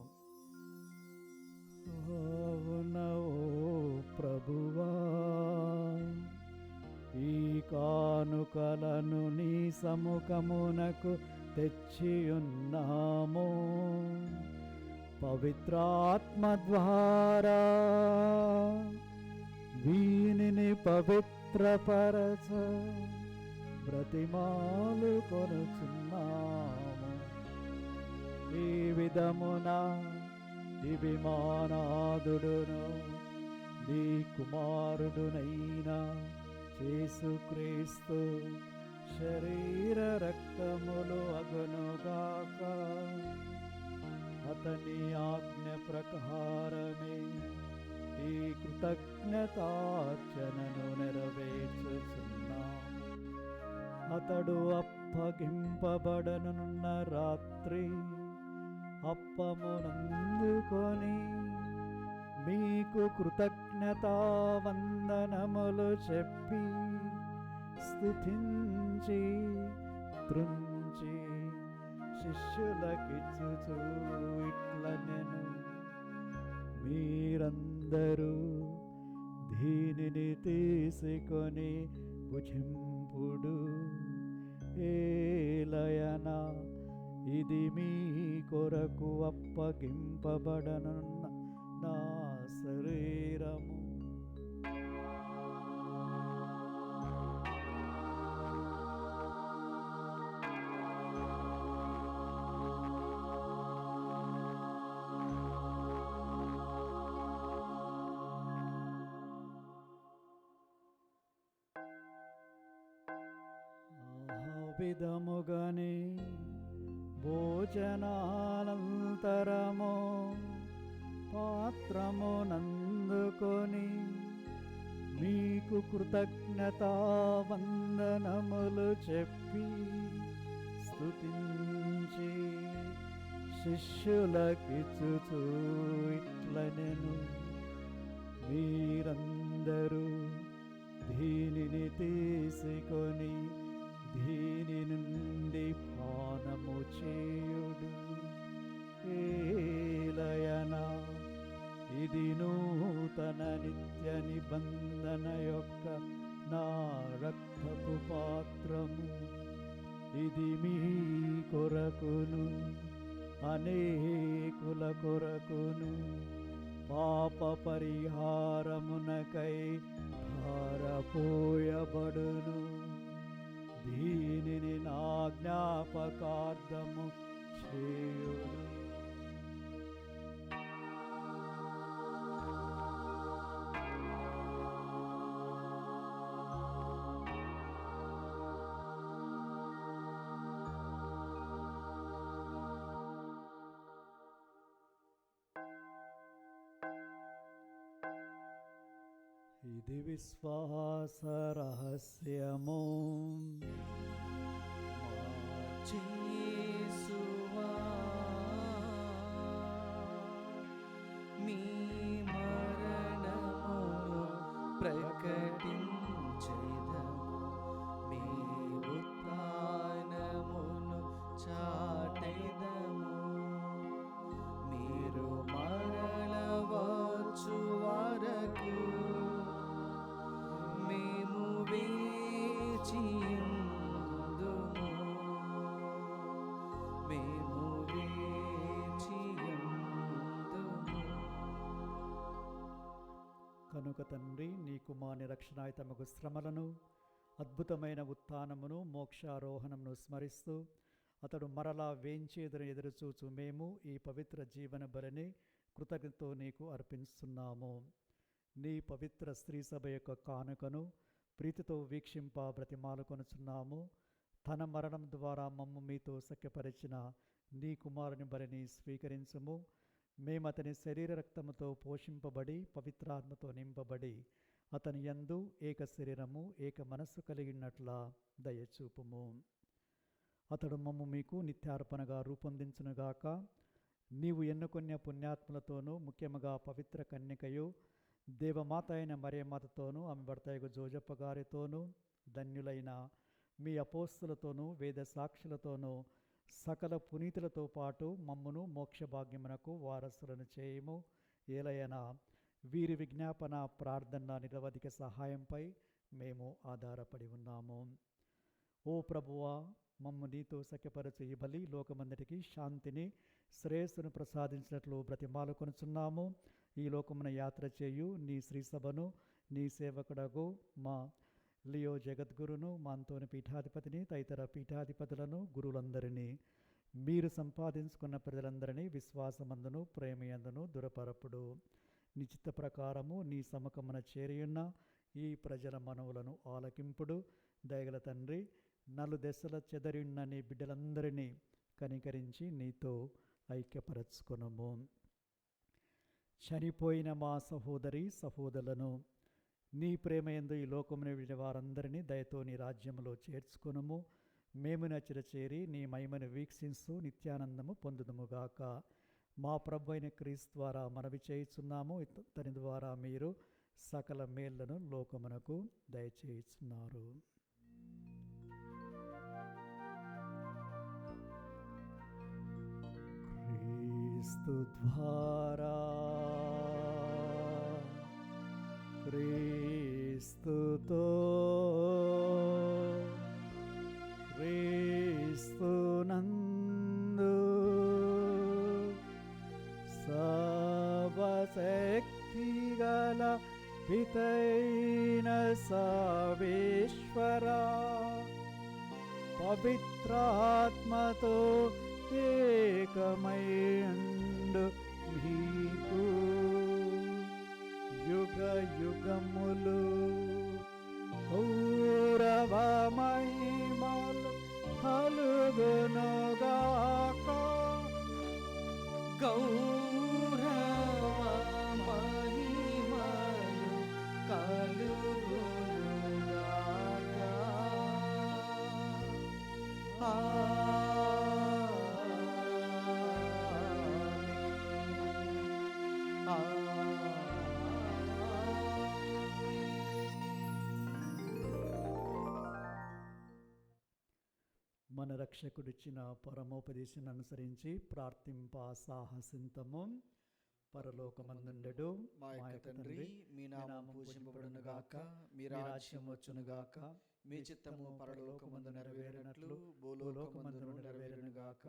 ప్రభువా, ఈ కానుకలను నీ సముఖమునకు తెచ్చియున్నాము. పవిత్రాత్మ ద్వారా వీనిని పవిత్రపరచ బ్రతిమాలు కొనుచున్నాము. ఈ విధమున ఇవి మానాదుడును నీ కుమారుడునైన యేసుక్రీస్తు శరీర రక్తములు అగునుగాక. అతని ఆజ్ఞ ప్రకారమే ఈ కృతజ్ఞతార్చనను నెరవేర్చుచున్నాం. అతడు అప్పగింపబడనున్న రాత్రి అప్పమునందుకొని మీకు కృతజ్ఞతా వందనములు చెప్పి స్తుతించి త్రుంచి శిష్యులకిచ్చుచూ ఇట్లనెను, మీరందరూ దీనిని తీసుకొని భుజింపుడు. ఏలయనా ఇది మీ కొరకు అప్పగింపబడనున్న నా శరీరము. విధముగానే భోజనానంతరము పాత్రమునందుకొని మీకు కృతజ్ఞతా వందనములు చెప్పి స్తుతించి శిష్యులకిచ్చుచూ ఇట్లనెను, మీరందరూ దీనిని తీసుకొని దీని నుండి పానము చేయుడు. ఏలయనా ఇది నూతన నిత్య నిబంధన యొక్క నా రక్తపు పాత్రము. ఇది మీ కొరకును అనేకుల కొరకును పాప పరిహారమునకై ధారపోయబడును. దీనిని నా జ్ఞాపకార్థము చేయుడు. ఇది విశ్వాస రహస్యము. యేసువా, మీ మరణమును ప్రకటించెదము, మీ ఉత్థానమును చాటెదము. మీరు మరల వచ్చు వరకు కనుక తండ్రి నీ కుమారుని రక్షణాయుతమగు శ్రమలను, అద్భుతమైన ఉత్థానమును, మోక్షారోహణమును స్మరిస్తూ అతడు మరలా వేంచేదును ఎదురుచూచు మేము ఈ పవిత్ర జీవన బలిని కృతజ్ఞతతో నీకు అర్పిస్తున్నాము. నీ పవిత్ర స్త్రీ సభ యొక్క కానుకను ప్రీతితో వీక్షింప బ్రతిమాలుకొనుచున్నాము. తన మరణం ద్వారా మమ్ము మీతో సఖ్యపరిచిన నీ కుమారుని బలిని స్వీకరించుము. మేము అతని శరీర రక్తముతో పోషింపబడి పవిత్రాత్మతో నింపబడి అతని యందు ఏక శరీరము ఏక మనస్సు కలిగినట్లా దయచూపుము. అతడు మమ్ము మీకు నిత్యార్పణగా రూపొందించునుగాక. నీవు ఎన్నుకొన్న పుణ్యాత్ములతోనూ, ముఖ్యముగా పవిత్ర కన్యకయు దేవమాత అయిన మరియమాతతోనూ, ఆమె భర్తయగు జోజప్ప గారితోనూ, ధన్యులైన మీ అపోస్తులతోనూ, వేద సాక్షులతోనూ, సకల పునీతులతో పాటు మమ్మును మోక్షభాగ్యమునకు వారసులను చేయుము. ఏలయన వీరి విజ్ఞాపన ప్రార్థన నిరవధిక సహాయంపై మేము ఆధారపడి ఉన్నాము. ఓ ప్రభువా, మమ్ము నీతో సఖ్యపరచు ఈ బలి లోకమందరికి శాంతిని, శ్రేయస్సును ప్రసాదించినట్లు బ్రతిమాలుకొనుచున్నాము. ఈ లోకమున యాత్ర చేయు నీ శ్రీసభను, నీ సేవకుడగు మా లియో జగద్గురును, మా అంతోని పీఠాధిపతిని, తదితర పీఠాధిపతులను, గురువులందరినీ, మీరు సంపాదించుకున్న ప్రజలందరినీ విశ్వాసమందును ప్రేమయందును దురపరపుడు. నిశ్చిత ప్రకారము నీ సముఖమున చేరియున్న ఈ ప్రజల మనవులను ఆలకింపుడు. దయగల తండ్రి, నలుదెసల చెదరియున్న నీ బిడ్డలందరినీ కనికరించి నీతో ఐక్యపరచుకొనుము. చనిపోయిన మా సహోదరి సహోదరులను నీ ప్రేమయందు ఈ లోకమున విడిన వారందరినీ దయతో నీ రాజ్యములో చేర్చుకొనుము. మేము నచ్చట చేరి నీ మహిమను వీక్షిస్తూ నిత్యానందము పొందుదుముగాక. మా ప్రభు అయిన క్రీస్తు ద్వారా మనవి చేయుచున్నాము. తని ద్వారా మీరు సకల మేళ్లను లోకమునకు దయచేయుచున్నారు. క్రీస్తు ద్వారా, క్రీస్తుతో, క్రీస్తునందు సర్వశక్తిగల పితైన సర్వేశ్వర పవిత్రాత్మతో ఏకమైండు మీకు యుగ యుగములు గౌరవ మహిమలు కలుగునుగాక. గౌరవ మహిమలు కలుగునుగాక. మన రక్షకుడిచ్చిన పరమోపదేశాన్ని అనుసరించి ప్రార్థింప సాహసింతము. పరలోకమందుండెడు మా యొక్క తండ్రి, మీ నామం పూజింపబడునుగాక, మీ రాజ్యం వచ్చునుగాక, మీ చిత్తము పరలోకమందు నెరవేరినట్లు భూలోకమందును నెరవేరునుగాక.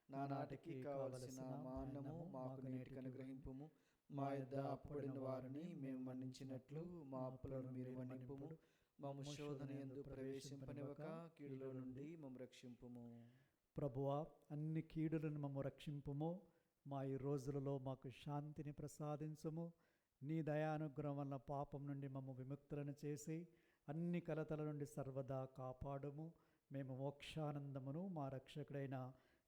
నానాటికి కావలసిన మా అన్నము మాకు నేటికి అనుగ్రహింపుము. మా యొద్ద అప్పుబడిన వారిని మేము మన్నించినట్లు మా అప్పులను మీరు మన్నింపుము. మమ్ము శోధన యందు ప్రవేశింపనివ్వక కీడులో నుండి మమ్ము రక్షింపుము. ప్రభువా, అన్ని కీడులను మమ్ము రక్షింపుము. మా ఈ రోజులలో మాకు శాంతిని ప్రసాదించుము. నీ దయానుగ్రహం వలన పాపం నుండి మమ్ము విముక్తులను చేసి అన్ని కలతల నుండి సర్వదా కాపాడుము. మేము మోక్షానందమును మా రక్షకుడైన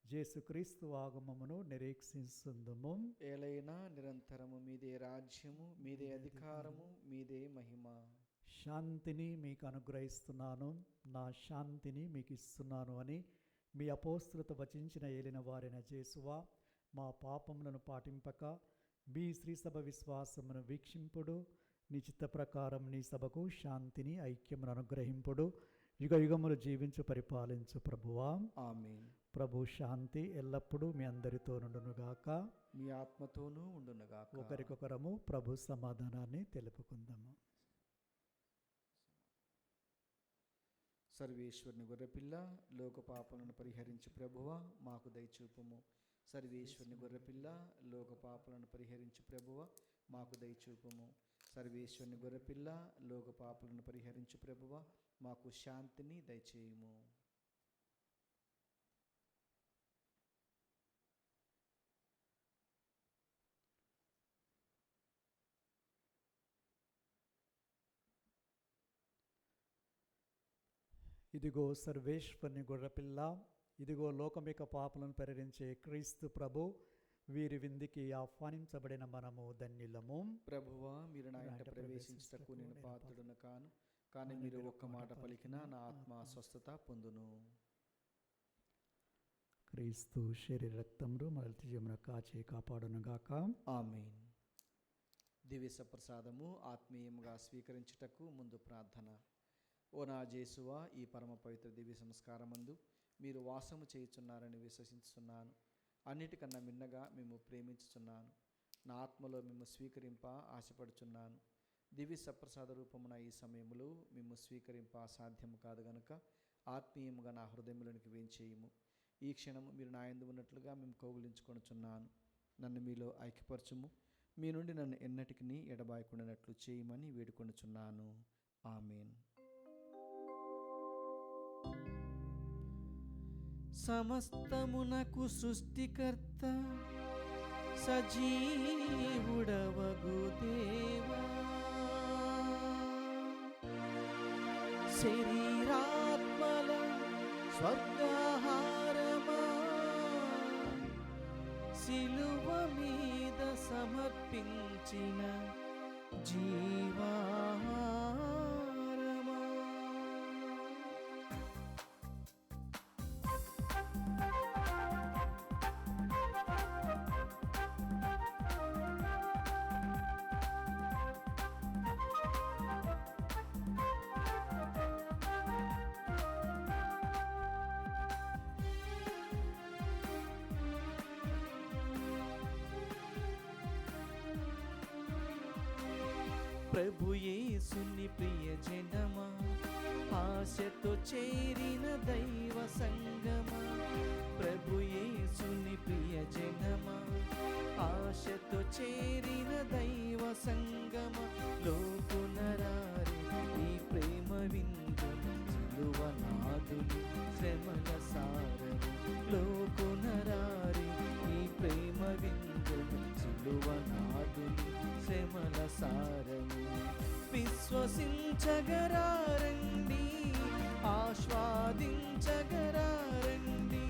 యేసుక్రీస్తు ఆగమమును నిరీక్షించుందుము. ఏలైనా నిరంతరము మీదే రాజ్యము, మీదే అధికారము, మీదే మహిమ. శాంతిని మీకు అనుగ్రహిస్తున్నాను, నా శాంతిని మీకు ఇస్తున్నాను అని మీ అపోస్తులతో వచించిన ఏలిన వారైన యేసువా, మా పాపములను పాటింపక మీ శ్రీసభ విశ్వాసమును వీక్షింపుడు. నీ చిత్త ప్రకారం నీ సభకు శాంతిని ఐక్యమును అనుగ్రహింపుడు. యుగ యుగములు జీవించు పరిపాలించు ప్రభువా. ఆమేన్. ప్రభు శాంతి ఎల్లప్పుడూ మీ అందరితో నుండునుగాక, మీ ఆత్మతోనూ ఉండునుగాక. ఒకరికొకరము ప్రభు సమాధానాన్ని తెలుపుకుందాము. సర్వేశ్వరుని గొర్రెపిల్ల, లోక పాపలను పరిహరించు ప్రభువా, మాకు దయచూపుము. సర్వేశ్వరుని గొర్రెపిల్ల, లోక పాపలను పరిహరించు ప్రభువా, మాకు దయచూపుము. సర్వేశ్వరుని గొర్రెపిల్ల, లోక పాపులను పరిహరించు ప్రభువా, మాకు శాంతిని దయచేయుము. ఇదిగో సర్వేశ్వరుని గొర్రెపిల్ల, ఇదిగో లోకమిక పాపలను పరిహరించే క్రీస్తు ప్రభు, వీరి విందుకి ఆహ్వానించబడిన మనము ధన్యులము. ప్రభువా, మీరు నా ఇంట ప్రవేశించుటకు నేను పాత్రుడను కాను, కానీ మీరు ఒక్క మాట పలికినా నా ఆత్మ స్వస్థత పొందును. క్రీస్తు శరీర రక్తములు మరలి జీవన కాచి కాపాడునుగాక. ఆమేన్. దివ్య ప్రసాదము ఆత్మీయముగా స్వీకరించుటకు ముందు ప్రార్థన. ఓ నా జేసువా, ఈ పరమ పవిత్ర దివ్య సంస్కారమందు మీరు వాసము చేయుచున్నారని విశ్వసించుచున్నాను. అన్నిటికన్నా మిన్నగా మేము ప్రేమించుచున్నాను. నా ఆత్మలో మేము స్వీకరింప ఆశపడుచున్నాను. దివ్య సప్రసాద రూపమున ఈ సమయంలో మేము స్వీకరింప సాధ్యము కాదు గనుక ఆత్మీయముగా నా హృదయంలోనికి వేంచేయము. ఈ క్షణము మీరు నా యందు ఉన్నట్లుగా మేము కౌగులించుకొనుచున్నాను. నన్ను మీలో ఐక్యపరచుము. మీ నుండి నన్ను ఎన్నటికీ ఎడబాయకుండానట్లు చేయమని వేడుకొనుచున్నాను. ఆమేన్. సమస్తమునకు సృష్టికర్త సజీవుడవగు దేవా, శరీరాత్మల స్వర్గాహారమా, సిలువ మీద సమర్పించిన జీవాహారమా, ప్రభు యేసుని ప్రియ జనమా, ఆశతో చేరిన దైవ సంగమా, ప్రభు యేసుని ప్రియ జనమా, ఆశతో చేరిన దైవ సంగమా, లోకునరారి ఈ ప్రేమ విందును, సిలువ నాదుని శ్రమల సారము, లోకునరారి ఈ ప్రేమ విందును, సిలువ నాదుని శ్రమల సారము, విశ్వసించగరారండి, ఆస్వాదించగరారండి,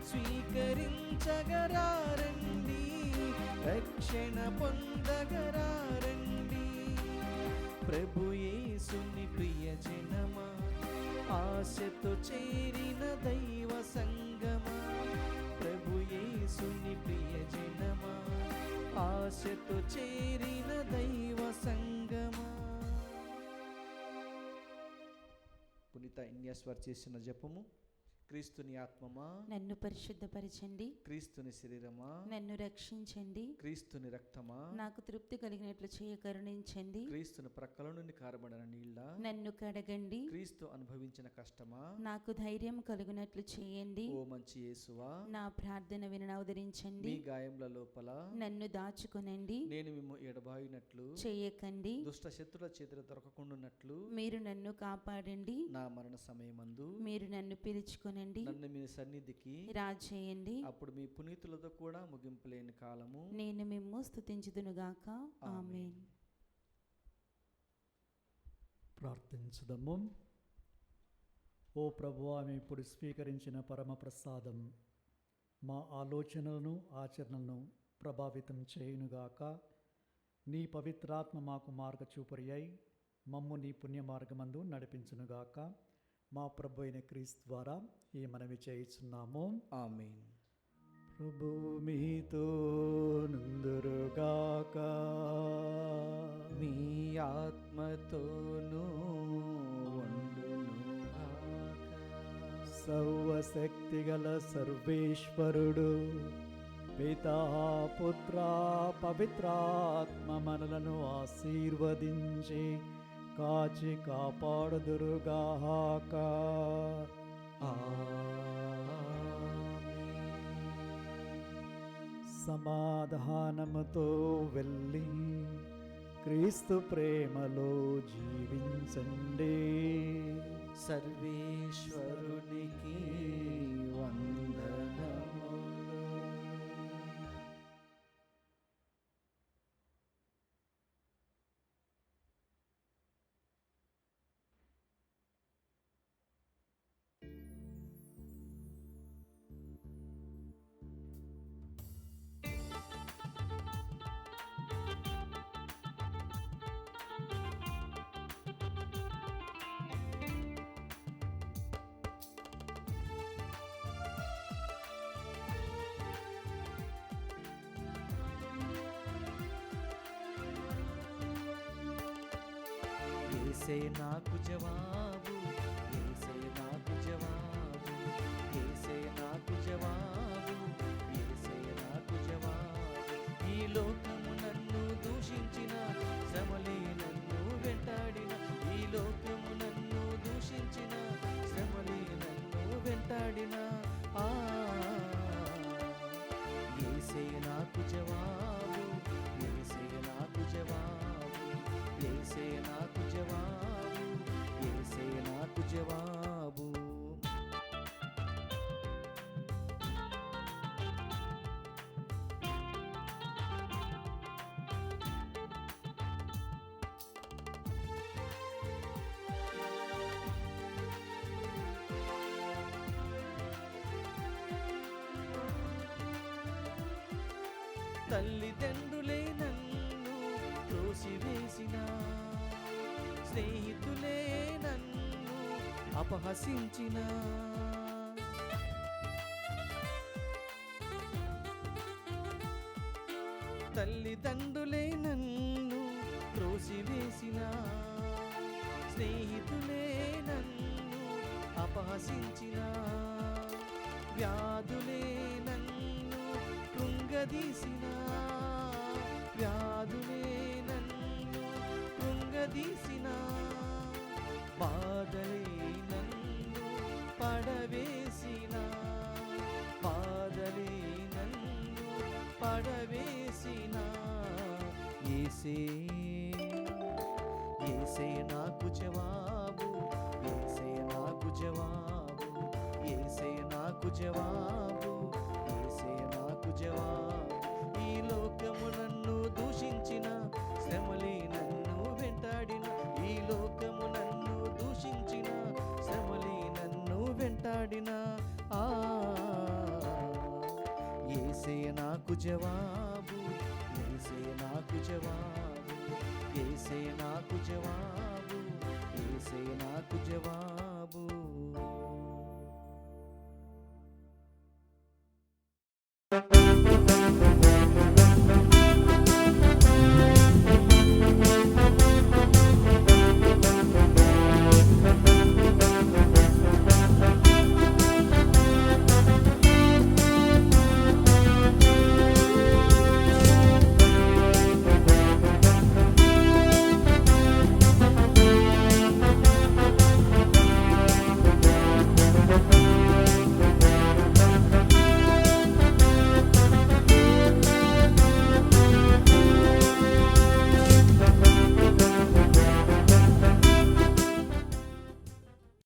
స్వీకరించగరారండి, రక్షణ పొందగరారండి. ప్రభు యేసుని ప్రియ జనమా, ఆశతో చేరిన దైవ సంగమా, ప్రభు యేసుని ప్రియ జనమా, ఆశతో చేరిన దైవ సంగమా. పునీత ఇన్యాస్వార్ చేసిన జపము. క్రీస్తుని ఆత్మమా, నన్ను పరిశుద్ధపరచండి. క్రీస్తుని శరీరమా, నన్ను రక్షించండి. క్రీస్తుని రక్తమా, నాకు తృప్తి కలిగినట్లు చేయ కరుణించండి. క్రీస్తుని ప్రక్కల నుండి కారబడిన నీళ్ళ, నన్ను కడగండి. క్రీస్తు అనుభవించిన కష్టమా, నాకు ధైర్యం కలుగునట్లు చేయండి. ఓ మంచి యేసువా, నా ప్రార్థన వినవదరించండి. మీ గాయముల లోపల నన్ను దాచుకొనండి. నేను మిమ్ము ఎడబాయినట్లు చేయకండి. దుష్ట శత్రుల చేతులు దొరకకుండానట్లు మీరు నన్ను కాపాడండి. నా మరణ సమయమందు మీరు నన్ను పిలుచుకొనండి. నన్ను మీ సన్నిధికి రాజేయండి. అప్పుడు మీ పునీతులతో కూడా ముగింపు లేని కాలము నేను మిమ్ము స్తుతించుదునుగాక. ఆమేన్. ప్రార్థించుదము. ఓ ప్రభువా, మేము ఇప్పుడు స్వీకరించిన పరమ ప్రసాదం మా ఆలోచనలను ఆచరణలను ప్రభావితం చేయునుగాక. నీ పవిత్రాత్మ మాకు మార్గచూపరి అయి మమ్ము నీ పుణ్య మార్గమందు నడిపించునుగాక. మా ప్రభు అయిన క్రీస్తు ద్వారా ఈ మనవి చేయుచున్నాము. ఆమేన్. ప్రభు మీతో నుందురుగాక. మీ ఆత్మతోనూ ఉండునుగాక. సర్వశక్తిగల సర్వేశ్వరుడు పితా పుత్ర పవిత్రాత్మ మనలను ఆశీర్వదించి కాచి కాపాడుదురుగాక. సమాధానముతో వెళ్ళి క్రీస్తు ప్రేమలో జీవించండి. సర్వేశ్వరునికి వందనములు. ఏసే నాకు జవాబు, ఏసే నాకు జవాబు, ఏసే నాకు జవాబు, ఏసే నాకు జవాబు. ఈ లోకము నన్ను దూషించిన, శ్రమలే నన్ను వెంటాడిన, ఈ లోకము నన్ను దూషించిన, శ్రమలే నన్ను వెంటాడిన, ఏసే నాకు జవాబు, ఏసే నాకు జవాబు, ఏసే నాకు జవాబు, ఏసే నాకు జవాబు. తల్లిదండ్రులే నన్ను త్రోసివేసిన, స్నేహితులే నన్ను అపహసించిన, తల్లిదండ్రులే నన్ను త్రోసివేసిన, స్నేహితులే నన్ను అపహసించిన, వ్యాధులే నన్ను కృంగదీసిన, వ్యాధులే నన్ను కృంగదీసిన, బాధలే నన్ను పడవేసిన, బాధలే నన్ను పడవేసిన, ఏసే ఏసే నాకు జవాబు, ఏసే నాకు జవాబు, ఏసే నాకు జవాబు, ఏసే నాకు జవాబు. ఈ లోకము నన్ను దూషించిన, శ్రమలే నన్ను వెంటాడిన, ఈ లోకము నన్ను దూషించిన, శ్రమలే నన్ను వెంటాడిన, ఏసే నాకు జవాబు, ఏసే నాకు జవాబు, ఏసే నాకు జవాబు, ఏసే నాకు జవాబు.